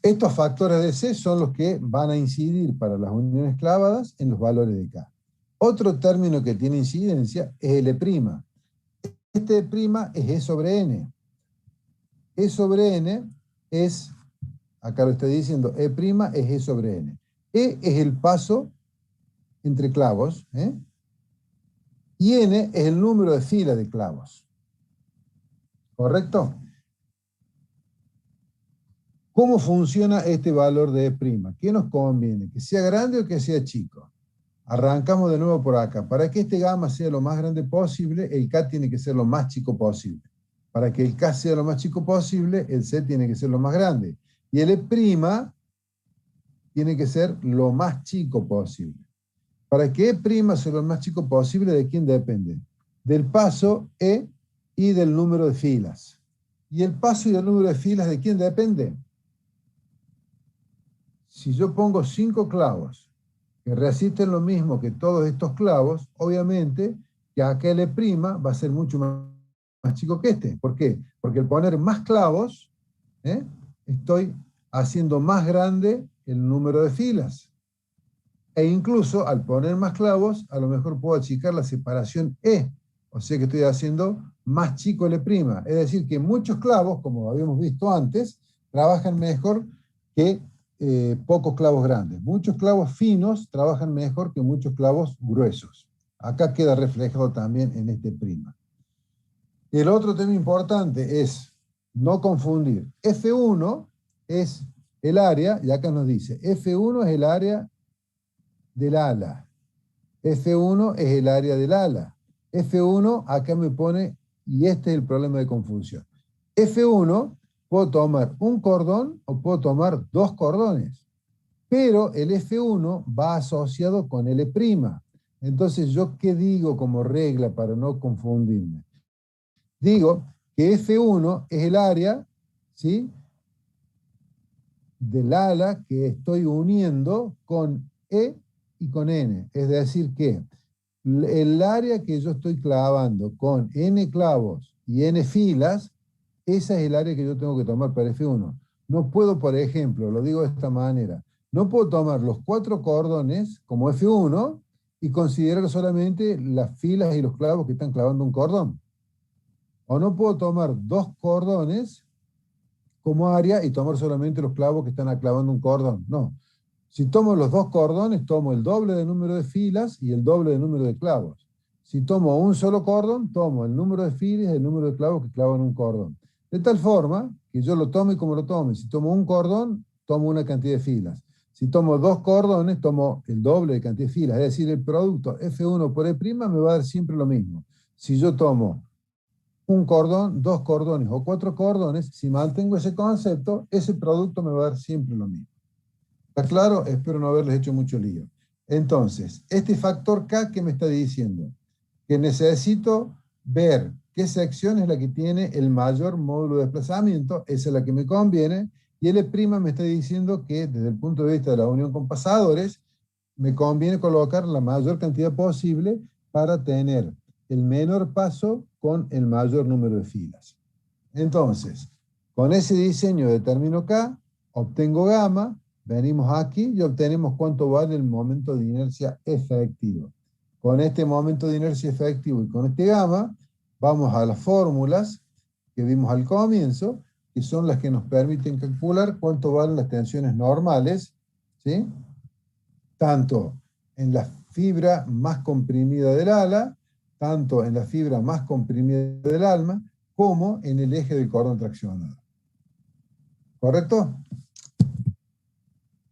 Estos factores de C son los que van a incidir para las uniones clavadas en los valores de K. Otro término que tiene incidencia es el E'. Este E' es E sobre N. E sobre N es, acá lo estoy diciendo, E' es E sobre N. E es el paso entre clavos, y N es el número de filas de clavos. ¿Correcto? ¿Cómo funciona este valor de E'? ¿Qué nos conviene? ¿Que sea grande o que sea chico? Arrancamos de nuevo por acá. Para que este gamma sea lo más grande posible, el K tiene que ser lo más chico posible. Para que el K sea lo más chico posible, el C tiene que ser lo más grande. Y el E' tiene que ser lo más chico posible. Para que E' sea lo más chico posible, ¿de quién depende? Del paso E y del número de filas. ¿Y el paso y el número de filas de quién depende? Si yo pongo 5 clavos que resisten lo mismo que todos estos clavos, obviamente que aquel E' va a ser mucho más chico que este. ¿Por qué? Porque al poner más clavos, estoy haciendo más grande el número de filas. E incluso al poner más clavos, a lo mejor puedo achicar la separación E. O sea que estoy haciendo más chico el E'. Es decir, que muchos clavos, como habíamos visto antes, trabajan mejor que pocos clavos grandes. Muchos clavos finos trabajan mejor que muchos clavos gruesos. Acá queda reflejado también en este prima. El otro tema importante es no confundir. F1 es el área, y acá nos dice, F1 es el área del ala. F1 es el área del ala. F1 acá me pone, y este es el problema de confusión. F1 puedo tomar un cordón o puedo tomar 2 cordones, pero el F1 va asociado con el E'. Entonces, ¿yo qué digo como regla para no confundirme? Digo que F1 es el área, ¿sí?, del ala que estoy uniendo con E y con N. Es decir que el área que yo estoy clavando con N clavos y N filas, esa es el área que yo tengo que tomar para F1. No puedo, por ejemplo, lo digo de esta manera, no puedo tomar los 4 cordones como F1 y considerar solamente las filas y los clavos que están clavando un cordón. O no puedo tomar 2 cordones como área y tomar solamente los clavos que están clavando un cordón. No. Si tomo los 2 cordones, tomo el doble de número de filas y el doble de número de clavos. Si tomo un solo cordón, tomo el número de filas y el número de clavos que clavan un cordón. De tal forma que yo lo tome como lo tome. Si tomo un cordón, tomo una cantidad de filas. Si tomo 2 cordones, tomo el doble de cantidad de filas. Es decir, el producto F1 por E' me va a dar siempre lo mismo. Si yo tomo un cordón, 2 cordones o 4 cordones, si mantengo ese concepto, ese producto me va a dar siempre lo mismo. ¿Está claro? Espero no haberles hecho mucho lío. Entonces, este factor K, ¿qué me está diciendo? Que necesito ver qué sección es la que tiene el mayor módulo de desplazamiento, esa es la que me conviene, y el E' me está diciendo que desde el punto de vista de la unión con pasadores, me conviene colocar la mayor cantidad posible para tener el menor paso con el mayor número de filas. Entonces, con ese diseño determino K, obtengo gamma, venimos aquí y obtenemos cuánto vale el momento de inercia efectivo. Con este momento de inercia efectivo y con este gamma, vamos a las fórmulas que vimos al comienzo, que son las que nos permiten calcular cuánto valen las tensiones normales, ¿sí?, tanto en la fibra más comprimida del ala, tanto en la fibra más comprimida del alma, como en el eje del cordón traccionado. ¿Correcto?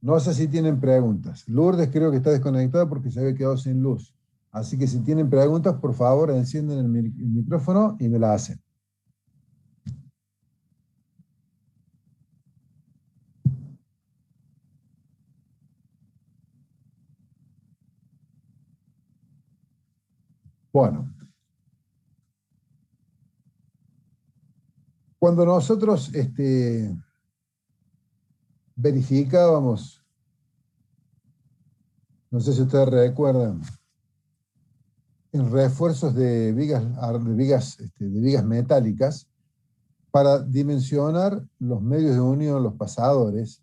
No sé si tienen preguntas. Lourdes creo que está desconectada porque se había quedado sin luz. Así que si tienen preguntas, por favor, encienden el micrófono y me la hacen. Bueno, cuando nosotros verificábamos, no sé si ustedes recuerdan, en refuerzos de vigas metálicas, para dimensionar los medios de unión, los pasadores,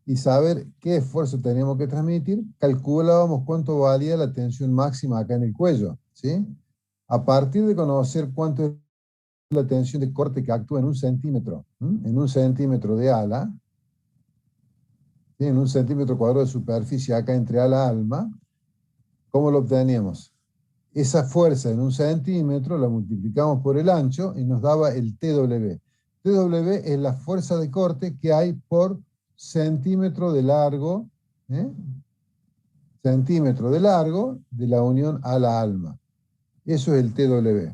y saber qué esfuerzo teníamos que transmitir, calculábamos cuánto valía la tensión máxima acá en el cuello, ¿sí? A partir de conocer cuánto es la tensión de corte que actúa en un centímetro, en un centímetro de ala, ¿sí? En un centímetro cuadrado de superficie acá entre ala y alma, ¿cómo lo obteníamos? Esa fuerza en un centímetro la multiplicamos por el ancho y nos daba el TW. TW es la fuerza de corte que hay por centímetro de largo, ¿eh? Centímetro de largo de la unión a la alma. Eso es el TW.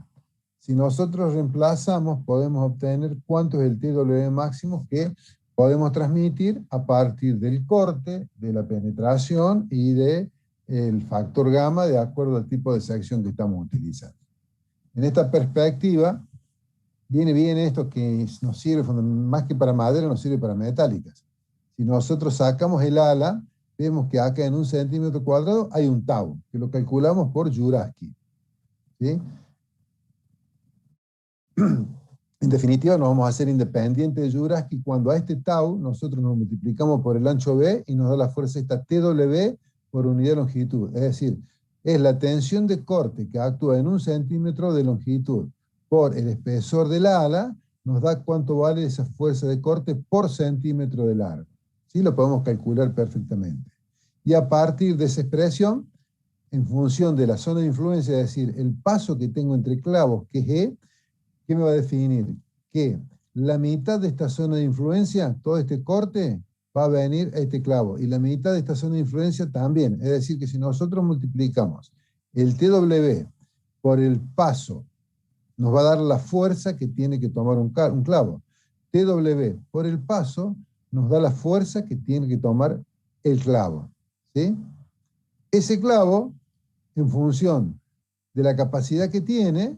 Si nosotros reemplazamos, podemos obtener cuánto es el TW máximo que podemos transmitir a partir del corte, de la penetración y del factor gamma de acuerdo al tipo de sección que estamos utilizando. En esta perspectiva, viene bien esto que nos sirve, más que para madera, nos sirve para metálicas. Si nosotros sacamos el ala, vemos que acá en un centímetro cuadrado hay un tau, que lo calculamos por Jurasky, ¿sí? En definitiva, nos vamos a hacer independiente de Jurasky cuando a este tau nosotros nos multiplicamos por el ancho B y nos da la fuerza esta TW por unidad de longitud. Es decir, es la tensión de corte que actúa en un centímetro de longitud por el espesor del ala, nos da cuánto vale esa fuerza de corte por centímetro de largo. ¿Sí? Lo podemos calcular perfectamente. Y a partir de esa expresión, en función de la zona de influencia, es decir, el paso que tengo entre clavos, que es E, ¿qué me va a definir? Que la mitad de esta zona de influencia, todo este corte, va a venir a este clavo. Y la mitad de esta zona de influencia también. Es decir, que si nosotros multiplicamos el TW por el paso, nos va a dar la fuerza que tiene que tomar un clavo. TW por el paso nos da la fuerza que tiene que tomar el clavo, ¿sí? Ese clavo, en función de la capacidad que tiene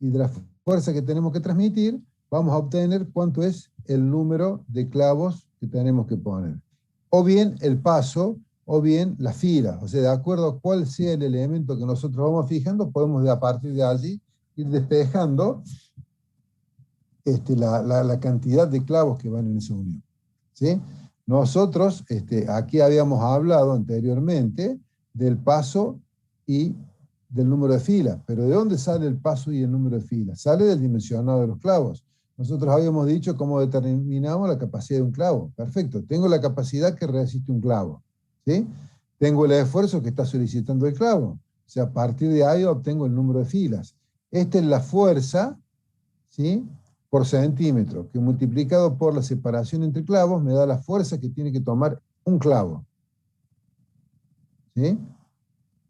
y de la fuerza que tenemos que transmitir, vamos a obtener cuánto es el número de clavos que tenemos que poner. O bien el paso, o bien la fila. O sea, de acuerdo a cuál sea el elemento que nosotros vamos fijando, podemos a partir de allí ir despejando la cantidad de clavos que van en esa unión, ¿sí? Nosotros aquí habíamos hablado anteriormente del paso y del número de filas, pero ¿de dónde sale el paso y el número de filas? Sale del dimensionado de los clavos. Nosotros habíamos dicho cómo determinamos la capacidad de un clavo. Perfecto, tengo la capacidad que resiste un clavo, ¿sí? Tengo el esfuerzo que está solicitando el clavo. O sea, a partir de ahí obtengo el número de filas. Esta es la fuerza, ¿sí?, por centímetro, que multiplicado por la separación entre clavos me da la fuerza que tiene que tomar un clavo, ¿sí?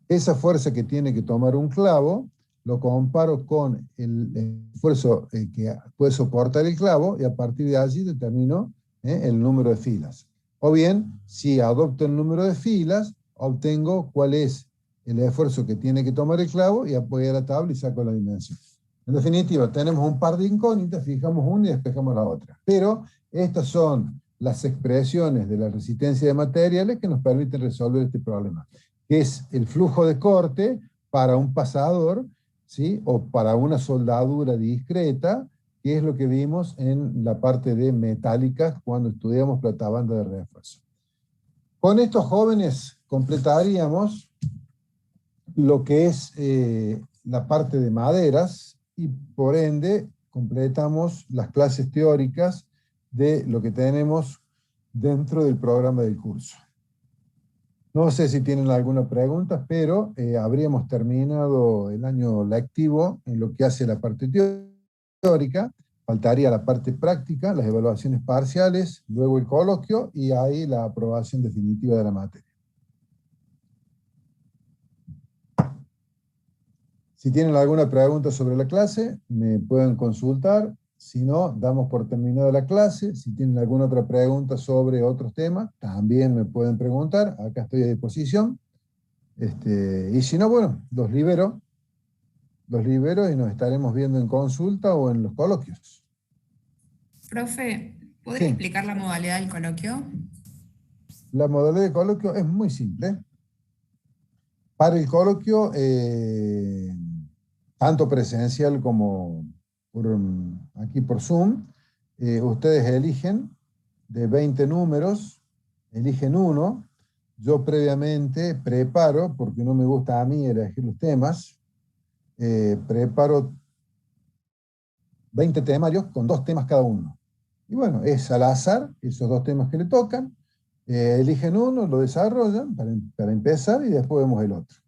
Esa fuerza que tiene que tomar un clavo lo comparo con el esfuerzo que puede soportar el clavo y a partir de allí determino el número de filas. O bien, si adopto el número de filas, obtengo cuál es el esfuerzo que tiene que tomar el clavo y apoyo a la tabla y saco la dimensión. En definitiva, tenemos un par de incógnitas, fijamos una y despejamos la otra. Pero estas son las expresiones de la resistencia de materiales que nos permiten resolver este problema, que es el flujo de corte para un pasador, ¿sí?, o para una soldadura discreta, que es lo que vimos en la parte de metálicas cuando estudiamos platabanda de refuerzo. Con estos jóvenes completaríamos lo que es la parte de maderas y por ende completamos las clases teóricas de lo que tenemos dentro del programa del curso. No sé si tienen alguna pregunta, pero habríamos terminado el año lectivo en lo que hace la parte teórica. Faltaría la parte práctica, las evaluaciones parciales, luego el coloquio y ahí la aprobación definitiva de la materia. Si tienen alguna pregunta sobre la clase, me pueden consultar. Si no, damos por terminada la clase. Si tienen alguna otra pregunta sobre otros temas, también me pueden preguntar. Acá estoy a disposición. Y si no, bueno, los libero los libero y nos estaremos viendo en consulta o en los coloquios. Profe, ¿podría Sí. explicar la modalidad del coloquio? La modalidad de coloquio es muy simple. Para el coloquio, tanto presencial como aquí por Zoom, ustedes eligen de 20 números, eligen uno. Yo previamente preparo, porque no me gusta a mí elegir los temas, preparo 20 temarios con 2 temas cada uno. Y bueno, es al azar esos 2 temas que le tocan. Eligen uno, lo desarrollan para empezar y después vemos el otro.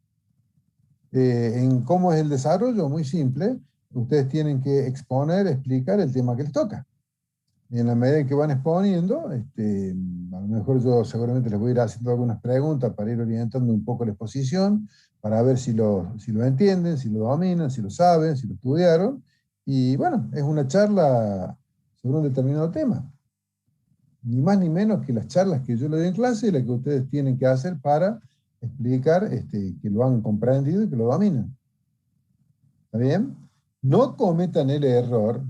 En cómo es el desarrollo, muy simple. Ustedes tienen que exponer, explicar el tema que les toca. Y en la medida en que van exponiendo, a lo mejor yo seguramente les voy a ir haciendo algunas preguntas para ir orientando un poco la exposición, para ver si lo entienden, si lo dominan, si lo saben, si lo estudiaron. Y bueno, es una charla sobre un determinado tema. Ni más ni menos que las charlas que yo le doy en clase y las que ustedes tienen que hacer para explicar que lo han comprendido y que lo dominan. ¿Está bien? No cometan el error,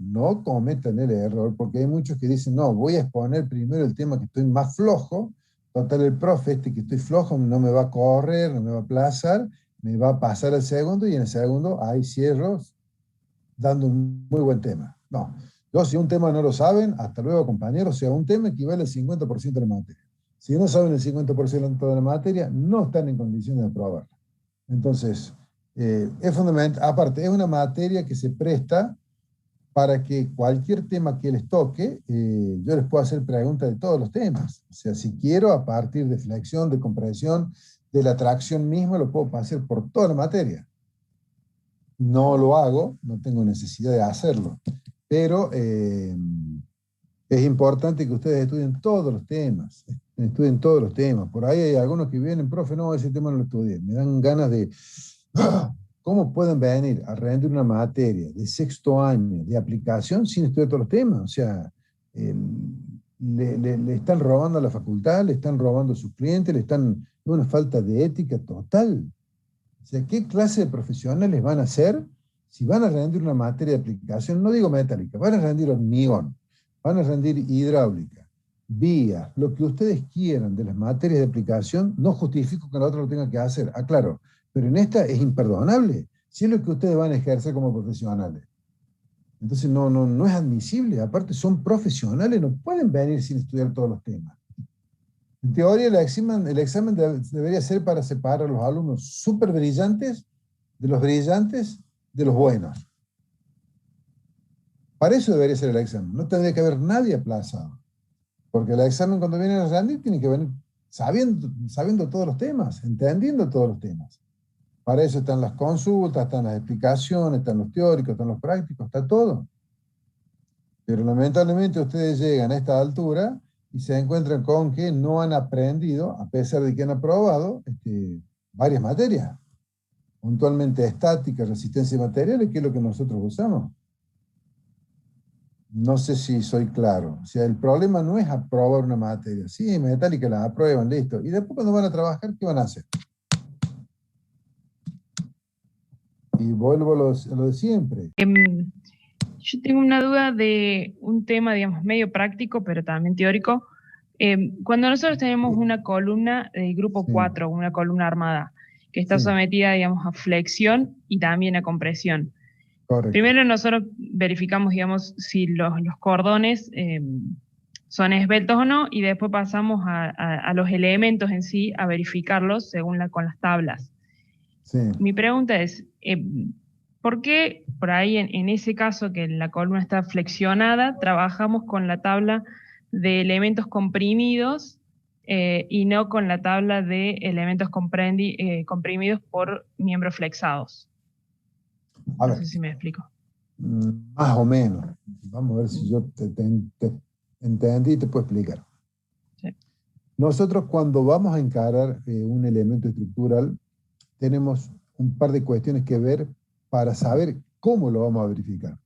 porque hay muchos que dicen, no, voy a exponer primero el tema que estoy más flojo, total el profe que estoy flojo no me va a correr, no me va a aplazar, me va a pasar al segundo y en el segundo ahí cierro dando un muy buen tema. No, yo si un tema no lo saben, hasta luego compañeros, o sea, un tema equivale al 50% de la materia. Si no saben el 50% de la materia, no están en condiciones de aprobarla. Entonces, es fundamental, aparte, es una materia que se presta para que cualquier tema que les toque, yo les puedo hacer preguntas de todos los temas. O sea, si quiero, a partir de flexión, de comprensión, de la tracción misma, lo puedo pasar por toda la materia. No lo hago, no tengo necesidad de hacerlo, pero es importante que ustedes estudien todos los temas, Por ahí hay algunos que vienen, profe, no, ese tema no lo estudié. Me dan ganas de... ¿Cómo pueden venir a rendir una materia de 6º año de aplicación sin estudiar todos los temas? O sea, le están robando a la facultad, le están robando a sus clientes, es una falta de ética total. O sea, ¿qué clase de profesionales van a ser si van a rendir una materia de aplicación? No digo metálica, van a rendir hormigón, van a rendir hidráulica, vías, lo que ustedes quieran de las materias de aplicación. No justifico que la otra lo tenga que hacer, aclaro, pero en esta es imperdonable, si es lo que ustedes van a ejercer como profesionales. Entonces no es admisible, aparte son profesionales, no pueden venir sin estudiar todos los temas. En teoría, el examen debería ser para separar a los alumnos súper brillantes de los brillantes de los buenos. Para eso debería ser el examen. No tendría que haber nadie aplazado. Porque el examen, cuando viene a rendir, tiene que venir sabiendo todos los temas, entendiendo todos los temas. Para eso están las consultas, están las explicaciones, están los teóricos, están los prácticos, está todo. Pero lamentablemente ustedes llegan a esta altura y se encuentran con que no han aprendido, a pesar de que han aprobado varias materias, puntualmente estática, resistencia de materiales, que es lo que nosotros usamos. No sé si soy claro. O sea, el problema no es aprobar una materia. Sí, metálica la aprueban, listo. Y después cuando van a trabajar, ¿qué van a hacer? Y vuelvo a lo de siempre. Yo tengo una duda de un tema, digamos, medio práctico, pero también teórico. Cuando nosotros tenemos una columna del grupo 4, una columna armada, que está sometida, digamos, a flexión y también a compresión. Correcto. Primero nosotros verificamos, digamos, si los cordones son esbeltos o no, y después pasamos a los elementos en sí, a verificarlos con las tablas. Sí. Mi pregunta es, ¿por qué por ahí en ese caso que la columna está flexionada, trabajamos con la tabla de elementos comprimidos y no con la tabla de elementos comprimidos por miembros flexados? A No ver, sé si me explico. más o menos. Vamos a ver si yo te entendí y te puedo explicar. Sí. Nosotros cuando vamos a encarar un elemento estructural, tenemos un par de cuestiones que ver para saber cómo lo vamos a verificar.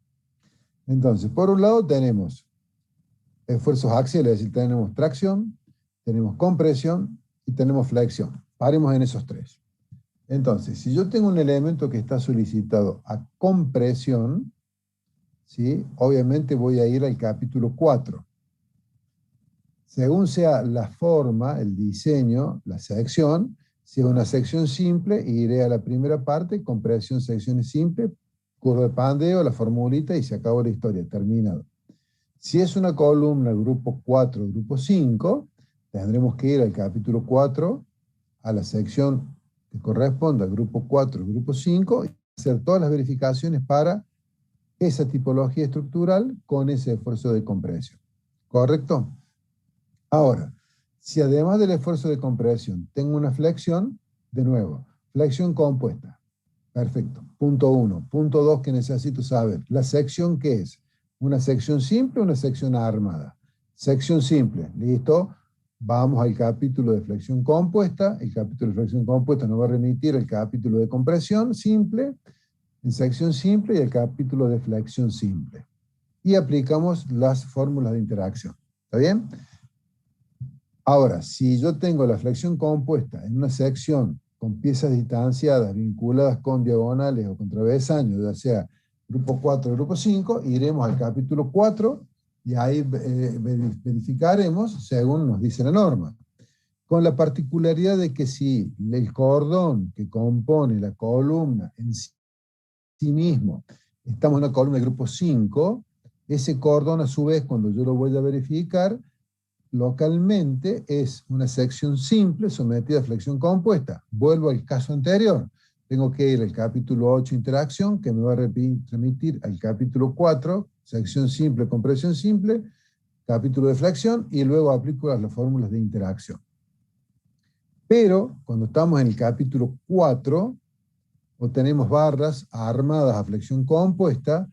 Entonces, por un lado tenemos esfuerzos axiales, es decir, tenemos tracción, tenemos compresión y tenemos flexión. Paremos en esos tres. Entonces, si yo tengo un elemento que está solicitado a compresión, ¿sí? Obviamente voy a ir al capítulo 4. Según sea la forma, el diseño, la sección, si es una sección simple, iré a la primera parte, compresión, secciones simples, curva de pandeo, la formulita y se acabó la historia, terminado. Si es una columna grupo 4, grupo 5, tendremos que ir al capítulo 4, a la sección que corresponda al grupo 4, grupo 5, y hacer todas las verificaciones para esa tipología estructural con ese esfuerzo de compresión. ¿Correcto? Ahora, si además del esfuerzo de compresión tengo una flexión, de nuevo, flexión compuesta. Perfecto. Punto 1. Punto 2 que necesito saber. ¿La sección qué es? ¿Una sección simple o una sección armada? Sección simple. ¿Listo? Vamos al capítulo de flexión compuesta. El capítulo de flexión compuesta nos va a remitir al capítulo de compresión simple, en sección simple y el capítulo de flexión simple. Y aplicamos las fórmulas de interacción. ¿Está bien? Ahora, si yo tengo la flexión compuesta en una sección con piezas distanciadas vinculadas con diagonales o con travesaños, ya sea grupo 4 o grupo 5, iremos al capítulo 4 y ahí verificaremos según nos dice la norma. Con la particularidad de que si el cordón que compone la columna en sí mismo, estamos en una columna de grupo 5, ese cordón a su vez, cuando yo lo voy a verificar, localmente es una sección simple sometida a flexión compuesta. Vuelvo al caso anterior. Tengo que ir al capítulo 8, interacción, que me va a remitir al capítulo 4, sección simple, compresión simple, capítulo de flexión, y luego aplico las fórmulas de interacción. Pero, cuando estamos en el capítulo 4, o tenemos barras armadas a flexión compuesta,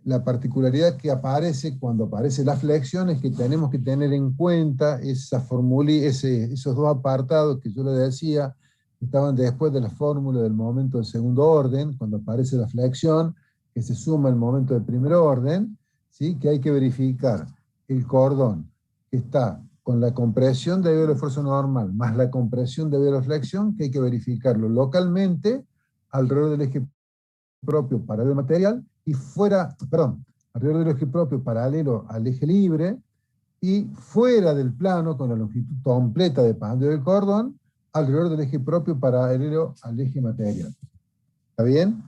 la particularidad que aparece cuando aparece la flexión es que tenemos que tener en cuenta esa esos dos apartados que yo le decía, que estaban después de la fórmula del momento de segundo orden, cuando aparece la flexión, que se suma el momento de primer orden, ¿sí? Que hay que verificar el cordón que está con la compresión debido al esfuerzo normal, más la compresión debido a la flexión, que hay que verificarlo localmente alrededor del eje propio paralelo al material y alrededor del eje propio paralelo al eje libre y fuera del plano con la longitud completa de pandeo del cordón alrededor del eje propio paralelo al eje material. ¿Está bien?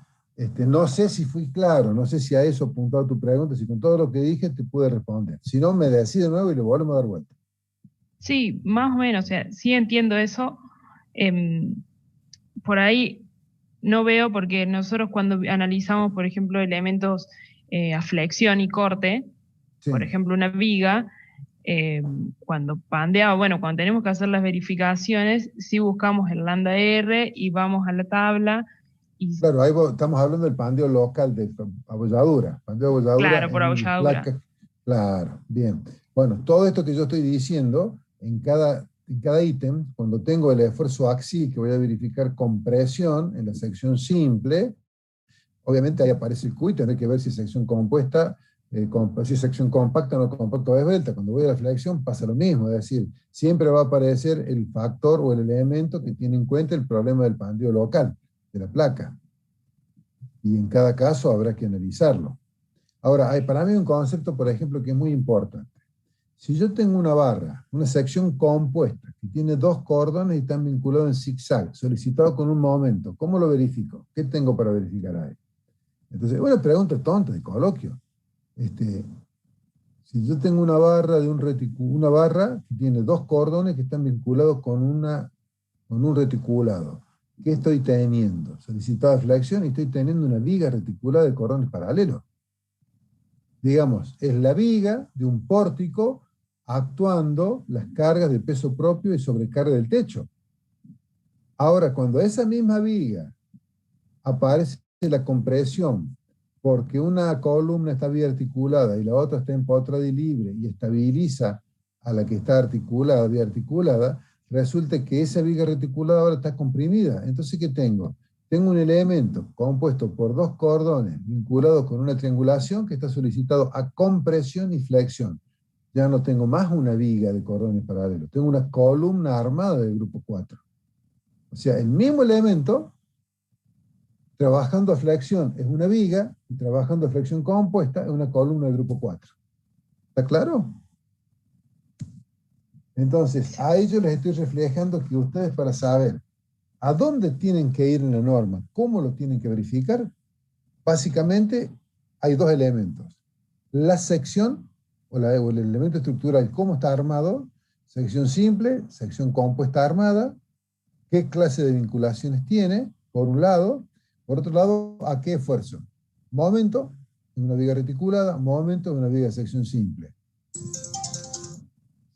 No sé si fui claro, no sé si a eso apuntado tu pregunta, si con todo lo que dije te pude responder. Si no, me decís de nuevo y le volvemos a dar vuelta. Sí, más o menos, o sea, sí entiendo eso. Por ahí no veo, porque nosotros cuando analizamos, por ejemplo, elementos a flexión y corte, Sí. por ejemplo, una viga, cuando pandeaba, bueno, cuando tenemos que hacer las verificaciones, sí buscamos el lambda R y vamos a la tabla. Y, claro, ahí estamos hablando del pandeo local de abolladura. Pandeo de abolladura claro, por abolladura. Placa. Claro, bien. Bueno, todo esto que yo estoy diciendo, en cada ítem, cuando tengo el esfuerzo axil, que voy a verificar compresión en la sección simple, obviamente ahí aparece el Q y tendré que ver si es sección compuesta, si es sección compacta o no compacta o esbelta. Cuando voy a la flexión pasa lo mismo, es decir, siempre va a aparecer el factor o el elemento que tiene en cuenta el problema del pandeo local de la placa. Y en cada caso habrá que analizarlo. Ahora, hay para mí un concepto, por ejemplo, que es muy importante. Si yo tengo una barra, una sección compuesta, que tiene dos cordones y están vinculados en zigzag, solicitado con un momento, ¿cómo lo verifico? ¿Qué tengo para verificar ahí? Entonces, una pregunta tonta de coloquio. Si yo tengo una barra una barra que tiene dos cordones que están vinculados con un reticulado, ¿qué estoy teniendo? Solicitada flexión y estoy teniendo una viga reticulada de cordones paralelos. Digamos, es la viga de un pórtico actuando las cargas de peso propio y sobrecarga del techo. Ahora, cuando esa misma viga aparece la compresión porque una columna está bien articulada y la otra está empotrada y libre y estabiliza a la que está articulada, bien articulada, resulta que esa viga reticulada ahora está comprimida. Entonces, ¿qué tengo? Tengo un elemento compuesto por dos cordones vinculados con una triangulación que está solicitado a compresión y flexión. Ya no tengo más una viga de cordones paralelos, tengo una columna armada del grupo 4. O sea, el mismo elemento trabajando a flexión es una viga, y trabajando a flexión compuesta es una columna del grupo 4. ¿Está claro? Entonces, ahí yo les estoy reflejando que ustedes, para saber a dónde tienen que ir en la norma, cómo lo tienen que verificar, básicamente hay dos elementos. La sección, o el elemento estructural, cómo está armado, sección simple, sección compuesta armada, qué clase de vinculaciones tiene, por un lado. Por otro lado, a qué esfuerzo. Momento, en una viga reticulada, momento, en una viga de sección simple.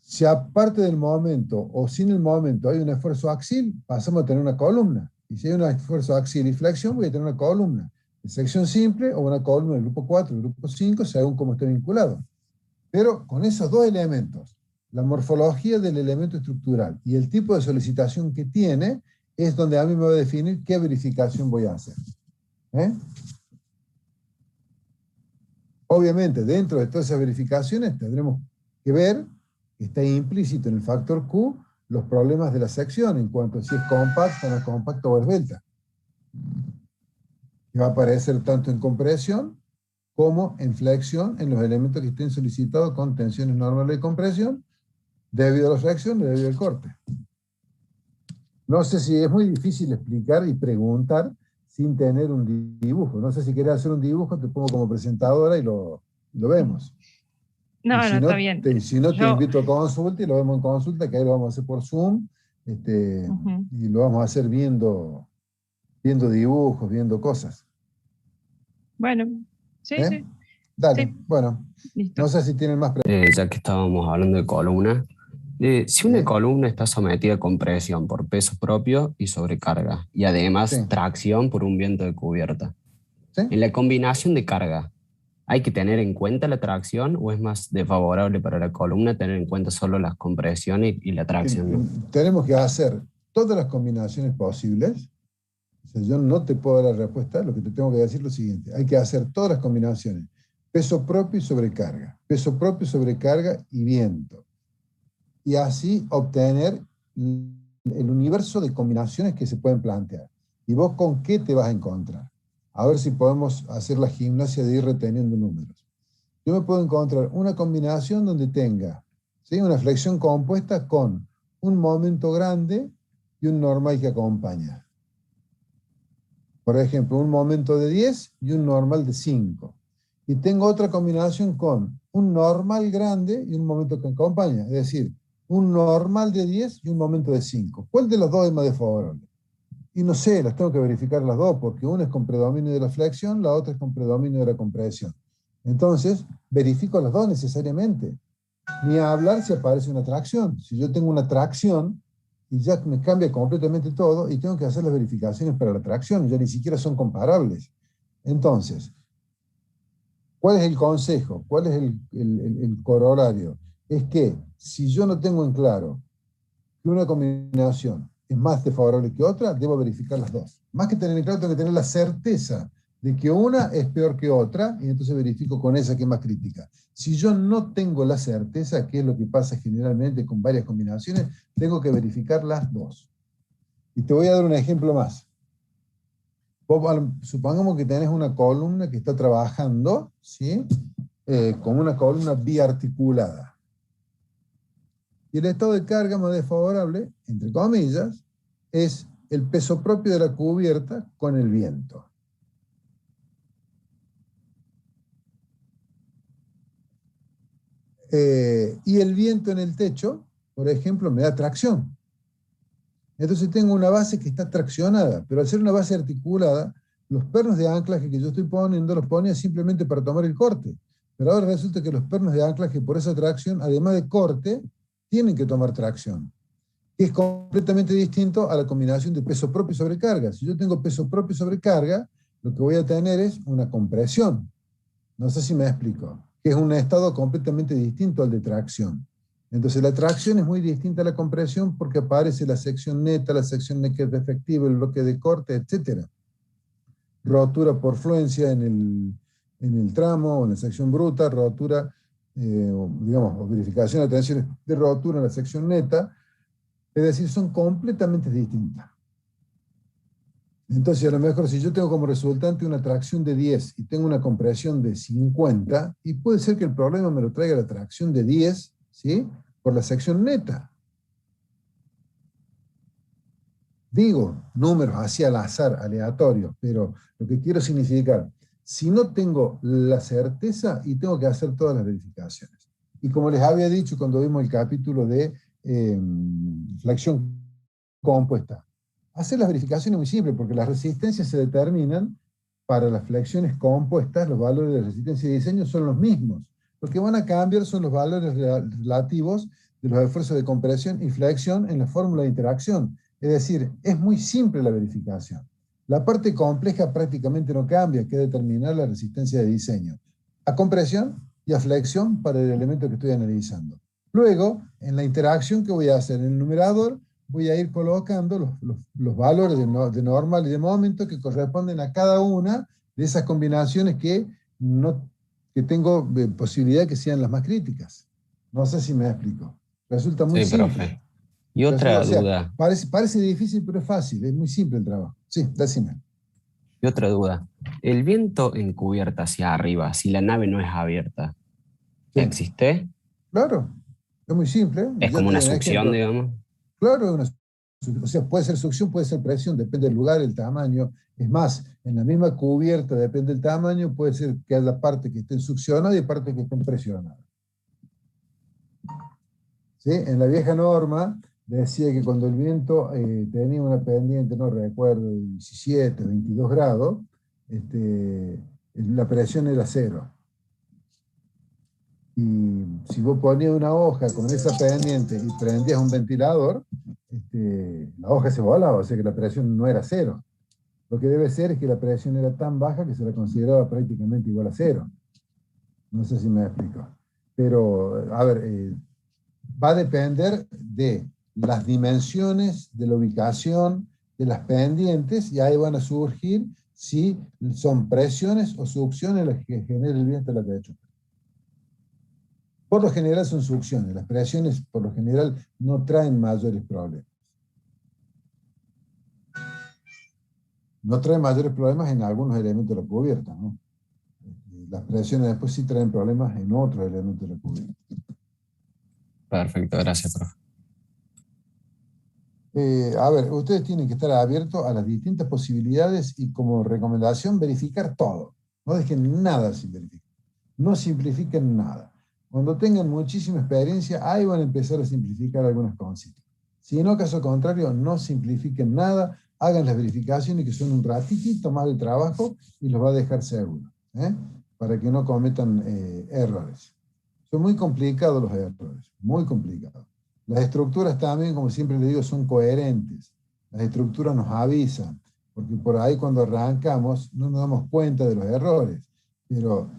Si aparte del momento o sin el momento hay un esfuerzo axil, pasamos a tener una columna. Y si hay un esfuerzo axil y flexión, voy a tener una columna de sección simple o una columna del grupo 4, del grupo 5, según cómo esté vinculado. Pero con esos dos elementos, la morfología del elemento estructural y el tipo de solicitación que tiene, es donde a mí me va a definir qué verificación voy a hacer. Obviamente, dentro de todas esas verificaciones tendremos que ver que está implícito en el factor Q los problemas de la sección en cuanto a si es compacta, no es compacta o esbelta. Que va a aparecer tanto en compresión como en flexión en los elementos que estén solicitados con tensiones normales de compresión debido a la flexión y debido al corte. No sé si es muy difícil explicar y preguntar sin tener un dibujo. No sé si querés hacer un dibujo, te pongo como presentadora y lo vemos. No, si no, está bien. Si no, te invito a consulta y lo vemos en consulta, que ahí lo vamos a hacer por Zoom, y lo vamos a hacer viendo dibujos, viendo cosas. Bueno, sí, sí. Dale, sí. Bueno. Listo. No sé si tienen más preguntas. Ya que estábamos hablando de columna, si una columna está sometida a compresión por peso propio y sobrecarga, y además tracción por un viento de cubierta, en la combinación de carga, ¿hay que tener en cuenta la tracción o es más desfavorable para la columna tener en cuenta solo las compresiones y la tracción? ¿No? Tenemos que hacer todas las combinaciones posibles. O sea, yo no te puedo dar la respuesta, lo que te tengo que decir es lo siguiente: hay que hacer todas las combinaciones. Peso propio y sobrecarga. Peso propio, sobrecarga y viento. Y así obtener el universo de combinaciones que se pueden plantear. ¿Y vos con qué te vas a encontrar? A ver si podemos hacer la gimnasia de ir reteniendo números. Yo me puedo encontrar una combinación donde tenga, ¿sí?, una flexión compuesta con un momento grande y un normal que acompaña. Por ejemplo, un momento de 10 y un normal de 5. Y tengo otra combinación con un normal grande y un momento que acompaña. Es decir, un normal de 10 y un momento de 5. ¿Cuál de los dos es más desfavorable? Y no sé, las tengo que verificar las dos, porque una es con predominio de la flexión, la otra es con predominio de la compresión. Entonces, verifico las dos necesariamente. Ni a hablar si aparece una tracción. Si yo tengo una tracción, y ya me cambia completamente todo, y tengo que hacer las verificaciones para la tracción, ya ni siquiera son comparables. Entonces, ¿cuál es el consejo? ¿Cuál es el corolario? Es que si yo no tengo en claro que una combinación es más desfavorable que otra, debo verificar las dos. Más que tener en claro, tengo que tener la certeza de que una es peor que otra, y entonces verifico con esa que es más crítica. Si yo no tengo la certeza, que es lo que pasa generalmente con varias combinaciones, tengo que verificar las dos. Y te voy a dar un ejemplo más. Supongamos que tenés una columna que está trabajando, ¿sí?, con una columna biarticulada. Y el estado de carga más desfavorable, entre comillas, es el peso propio de la cubierta con el viento. Y el viento en el techo, por ejemplo, me da tracción. Entonces tengo una base que está traccionada, pero al ser una base articulada, los pernos de anclaje que yo estoy poniendo los ponía simplemente para tomar el corte. Pero ahora resulta que los pernos de anclaje por esa tracción, además de corte, tienen que tomar tracción, que es completamente distinto a la combinación de peso propio y sobrecarga. Si yo tengo peso propio y sobrecarga, lo que voy a tener es una compresión. No sé si me explico. Que es un estado completamente distinto al de tracción. Entonces la tracción es muy distinta a la compresión porque aparece la sección neta, la sección neta efectiva, el bloque de corte, etc. Rotura por fluencia en el tramo o en la sección bruta, rotura, digamos, verificación de tensiones de rotura en la sección neta. Es decir, son completamente distintas. Entonces, a lo mejor si yo tengo como resultante una tracción de 10 y tengo una compresión de 50, y puede ser que el problema me lo traiga la tracción de 10, ¿sí? Por la sección neta. Digo números así al azar, aleatorios, pero lo que quiero significar, si no tengo la certeza y tengo que hacer todas las verificaciones. Y como les había dicho cuando vimos el capítulo de flexión compuesta, hacer las verificaciones es muy simple, porque las resistencias se determinan para las flexiones compuestas, los valores de resistencia y diseño son los mismos. Lo que van a cambiar son los valores relativos de los esfuerzos de compresión y flexión en la fórmula de interacción. Es decir, es muy simple la verificación. La parte compleja prácticamente no cambia, que es determinar la resistencia de diseño a compresión y a flexión para el elemento que estoy analizando. Luego, en la interacción que voy a hacer en el numerador, voy a ir colocando los valores de normal y de momento que corresponden a cada una de esas combinaciones que tengo posibilidad de que sean las más críticas. No sé si me explico. Resulta muy simple. Profe. Y otra duda. Parece difícil, pero es fácil. Es muy simple el trabajo. Sí, decime. Y otra duda. El viento en cubierta hacia arriba, si la nave no es abierta, sí. ¿existe? Claro. Es muy simple. Es como una succión, digamos. Claro, o sea, puede ser succión, puede ser presión, depende del lugar, el tamaño. Es más, en la misma cubierta, depende del tamaño, puede ser que haya parte que esté succionada y parte que esté presionada. ¿Sí? En la vieja norma decía que cuando el viento tenía una pendiente, no recuerdo, de 17, 22 grados, la presión era 0. Y si vos ponías una hoja con esa pendiente y prendías un ventilador, la hoja se volaba, o sea que la presión no era 0. Lo que debe ser es que la presión era tan baja que se la consideraba prácticamente igual a 0. No sé si me explico. Pero, a ver, va a depender de las dimensiones, de la ubicación, de las pendientes, y ahí van a surgir si son presiones o succiones las que genera el viento en la techo. Por lo general son succiones, las presiones por lo general no traen mayores problemas. No traen mayores problemas en algunos elementos de la cubierta, ¿no? Las presiones después sí traen problemas en otros elementos de la cubierta. Perfecto, gracias, profe. A ver, ustedes tienen que estar abiertos a las distintas posibilidades y como recomendación verificar todo. No dejen nada sin verificar. No simplifiquen nada. Cuando tengan muchísima experiencia, ahí van a empezar a simplificar algunas cositas. Si no, caso contrario, no simplifiquen nada, hagan las verificaciones que son un ratito más de trabajo y los va a dejar seguros, para que no cometan errores. Son muy complicados los errores, muy complicados. Las estructuras también, como siempre les digo, son coherentes. Las estructuras nos avisan, porque por ahí cuando arrancamos no nos damos cuenta de los errores. Pero,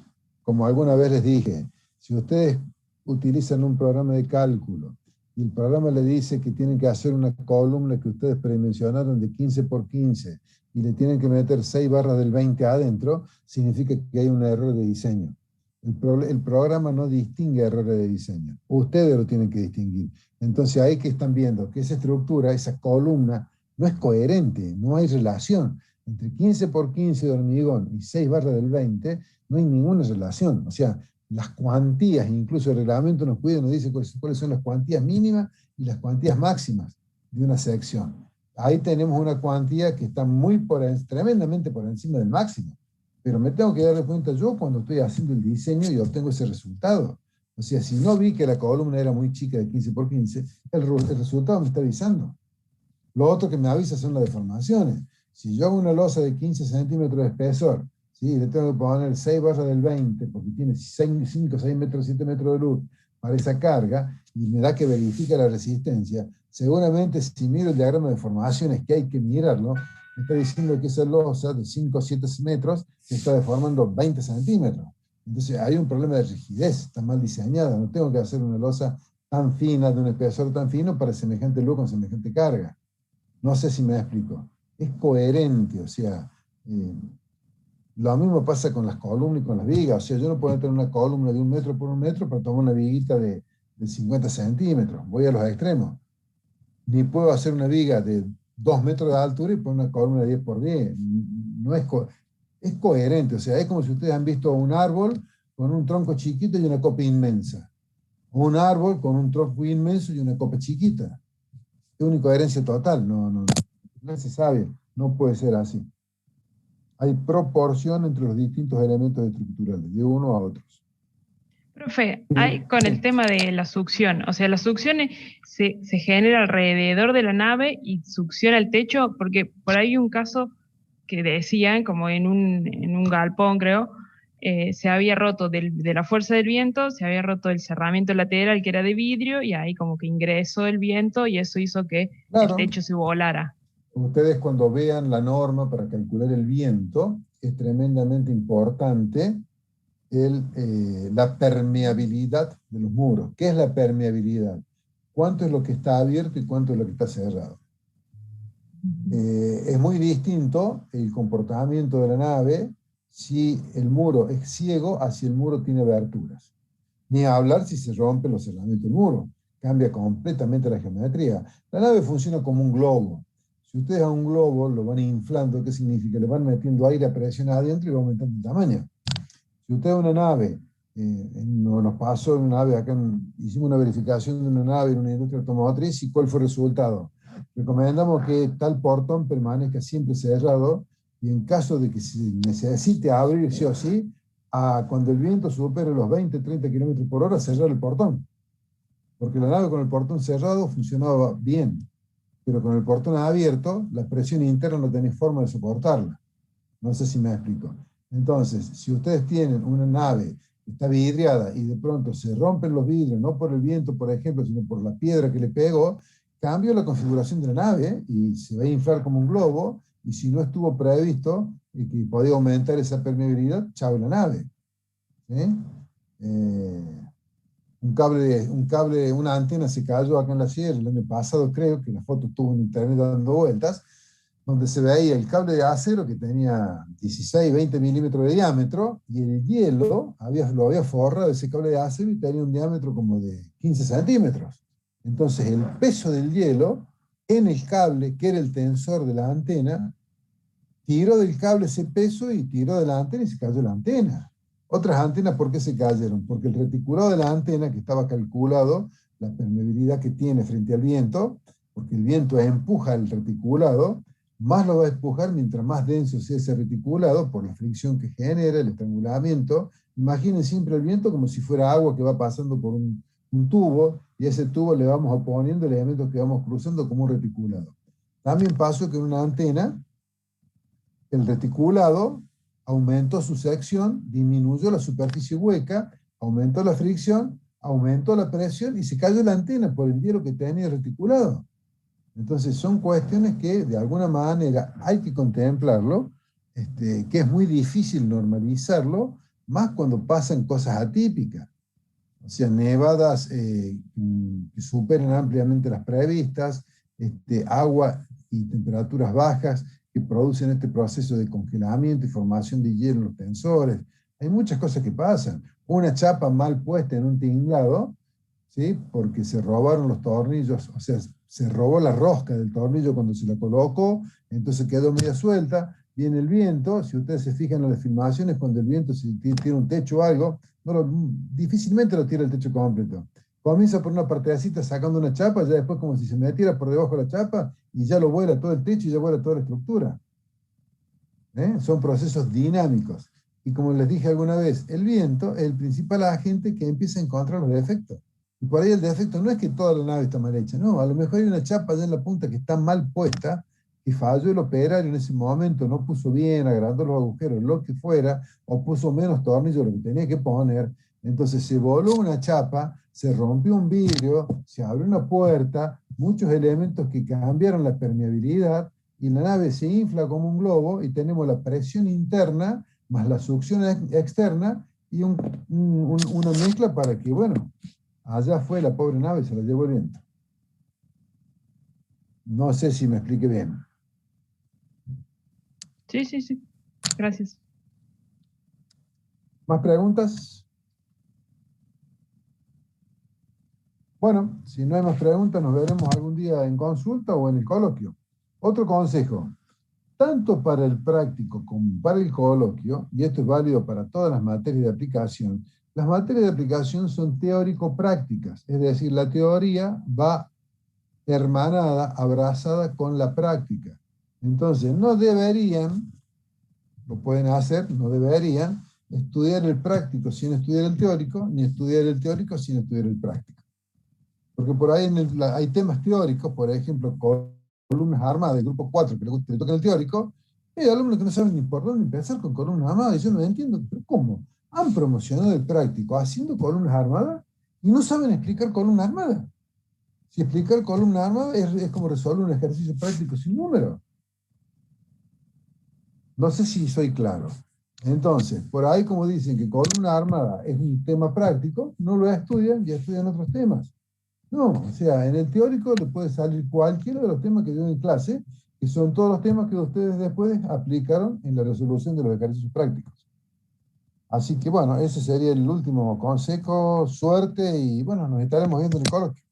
como alguna vez les dije, si ustedes utilizan un programa de cálculo y el programa le dice que tienen que hacer una columna que ustedes predimensionaron de 15 por 15 y le tienen que meter 6 barras del 20 adentro, significa que hay un error de diseño. El programa no distingue errores de diseño. Ustedes lo tienen que distinguir. Entonces ahí que están viendo que esa estructura, esa columna, no es coherente, no hay relación. Entre 15 por 15 de hormigón y 6 barras del 20, no hay ninguna relación. O sea, las cuantías, incluso el reglamento nos dice cuáles son las cuantías mínimas y las cuantías máximas de una sección. Ahí tenemos una cuantía que está tremendamente por encima del máximo. Pero me tengo que dar cuenta yo cuando estoy haciendo el diseño y obtengo ese resultado. O sea, si no vi que la columna era muy chica de 15 por 15, el resultado me está avisando. Lo otro que me avisa son las deformaciones. Si yo hago una losa de 15 centímetros de espesor, ¿sí? Le tengo que poner 6 barras del 20 porque tiene 5, 6 metros, 7 metros de luz para esa carga y me da que verifica la resistencia, seguramente si miro el diagrama de deformaciones, que hay que mirarlo, me está diciendo que esa losa de 5 o 7 metros se está deformando 20 centímetros. Entonces hay un problema de rigidez, está mal diseñada. No tengo que hacer una losa tan fina, de un espesor tan fino para semejante luz con semejante carga. No sé si me explico. Es coherente, o sea, lo mismo pasa con las columnas y con las vigas. O sea, yo no puedo tener una columna de 1 metro por 1 metro para tomar una viguita de 50 centímetros. Voy a los extremos. Ni puedo hacer una viga de 2 metros de altura y pone una columna de 10 por 10. No es, es coherente, o sea, es como si ustedes han visto un árbol con un tronco chiquito y una copa inmensa. O un árbol con un tronco inmenso y una copa chiquita. Es una incoherencia total, no se sabe, no puede ser así. Hay proporción entre los distintos elementos estructurales, de uno a otros. Profe, hay con el tema de la succión, o sea, la succión se genera alrededor de la nave y succiona el techo, porque por ahí hay un caso que decían, como en un galpón, creo, se había roto de la fuerza del viento, se había roto el cerramiento lateral que era de vidrio, y ahí como que ingresó el viento y eso hizo que el techo se volara. Ustedes cuando vean la norma para calcular el viento, es tremendamente importante la permeabilidad de los muros. ¿Qué es la permeabilidad? ¿Cuánto es lo que está abierto y cuánto es lo que está cerrado? Es muy distinto el comportamiento de la nave si el muro es ciego a si el muro tiene aberturas. Ni hablar si se rompen los cerramientos del muro. Cambia completamente la geometría. La nave funciona como un globo. Si ustedes a un globo lo van inflando, ¿qué significa? Le van metiendo aire a presión adentro y va aumentando el tamaño. Si usted una nave, nos pasó en una nave, acá hicimos una verificación de una nave en una industria automotriz, ¿y cuál fue el resultado? Recomendamos que tal portón permanezca siempre cerrado y en caso de que se necesite abrir sí o sí, cuando el viento supere los 20-30 km por hora, cerrar el portón. Porque la nave con el portón cerrado funcionaba bien, pero con el portón abierto, la presión interna no tenía forma de soportarla. No sé si me explico. Entonces, si ustedes tienen una nave que está vidriada y de pronto se rompen los vidrios, no por el viento, por ejemplo, sino por la piedra que le pegó, cambia la configuración de la nave y se va a inflar como un globo, y si no estuvo previsto que podía aumentar esa permeabilidad, chao la nave. ¿Sí? Una antena se cayó acá en la sierra el año pasado, creo que la foto estuvo en internet dando vueltas, donde se veía el cable de acero que tenía 16-20 milímetros de diámetro y el hielo lo había forrado ese cable de acero y tenía un diámetro como de 15 centímetros. Entonces el peso del hielo en el cable, que era el tensor de la antena, tiró del cable ese peso y tiró de la antena y se cayó la antena. Otras antenas, ¿por qué se cayeron? Porque el reticulado de la antena, que estaba calculado, la permeabilidad que tiene frente al viento, porque el viento empuja el reticulado, más lo va a empujar mientras más denso sea ese reticulado, por la fricción que genera, el estrangulamiento. Imaginen siempre el viento como si fuera agua que va pasando por un tubo, y a ese tubo le vamos oponiendo elementos que vamos cruzando como un reticulado. También pasó que en una antena, el reticulado aumentó su sección, disminuyó la superficie hueca, aumentó la fricción, aumentó la presión y se cayó la antena por el hielo que tenía el reticulado. Entonces son cuestiones que de alguna manera hay que contemplarlo, que es muy difícil normalizarlo, más cuando pasan cosas atípicas. O sea, nevadas que superan ampliamente las previstas, agua y temperaturas bajas que producen este proceso de congelamiento y formación de hielo en los tensores. Hay muchas cosas que pasan. Una chapa mal puesta en un tinglado, ¿sí? Porque se robaron los tornillos, o sea, se robó la rosca del tornillo cuando se la colocó, entonces quedó media suelta, viene el viento, si ustedes se fijan en las filmaciones, cuando el viento se tira un techo o algo, difícilmente lo tira el techo completo. Comienza por una partecita sacando una chapa, ya después como si se metiera por debajo de la chapa, y ya lo vuela todo el techo y ya vuela toda la estructura. Son procesos dinámicos. Y como les dije alguna vez, el viento es el principal agente que empieza a encontrar los defectos. Y por ahí el defecto no es que toda la nave está mal hecha, no, a lo mejor hay una chapa allá en la punta que está mal puesta, y falló el operario en ese momento, no puso bien, agrandó los agujeros, lo que fuera, o puso menos tornillos de lo que tenía que poner, entonces se voló una chapa, se rompió un vidrio, se abrió una puerta, muchos elementos que cambiaron la permeabilidad, y la nave se infla como un globo, y tenemos la presión interna, más la succión externa, y una mezcla para que, bueno, allá fue la pobre nave y se la llevó el viento. No sé si me expliqué bien. Sí, sí, sí. Gracias. ¿Más preguntas? Bueno, si no hay más preguntas, nos veremos algún día en consulta o en el coloquio. Otro consejo, tanto para el práctico como para el coloquio, y esto es válido para todas las materias de aplicación, las materias de aplicación son teórico-prácticas, es decir, la teoría va hermanada, abrazada con la práctica. Entonces, no deberían, lo pueden hacer, no deberían estudiar el práctico sin estudiar el teórico, ni estudiar el teórico sin estudiar el práctico. Porque por ahí hay temas teóricos, por ejemplo, columnas armadas del grupo 4 que le tocan el teórico, hay alumnos que no saben ni por dónde empezar con columnas armadas, y yo no entiendo, pero ¿cómo? Han promocionado el práctico haciendo columnas armadas y no saben explicar columnas armadas. Si explicar columnas armadas es como resolver un ejercicio práctico sin número. No sé si soy claro. Entonces, por ahí como dicen que columna armada es un tema práctico, no lo estudian y estudian otros temas. No, o sea, en el teórico le puede salir cualquiera de los temas que dio en clase, que son todos los temas que ustedes después aplicaron en la resolución de los ejercicios prácticos. Así que bueno, ese sería el último consejo, suerte y bueno, nos estaremos viendo en el coloquio.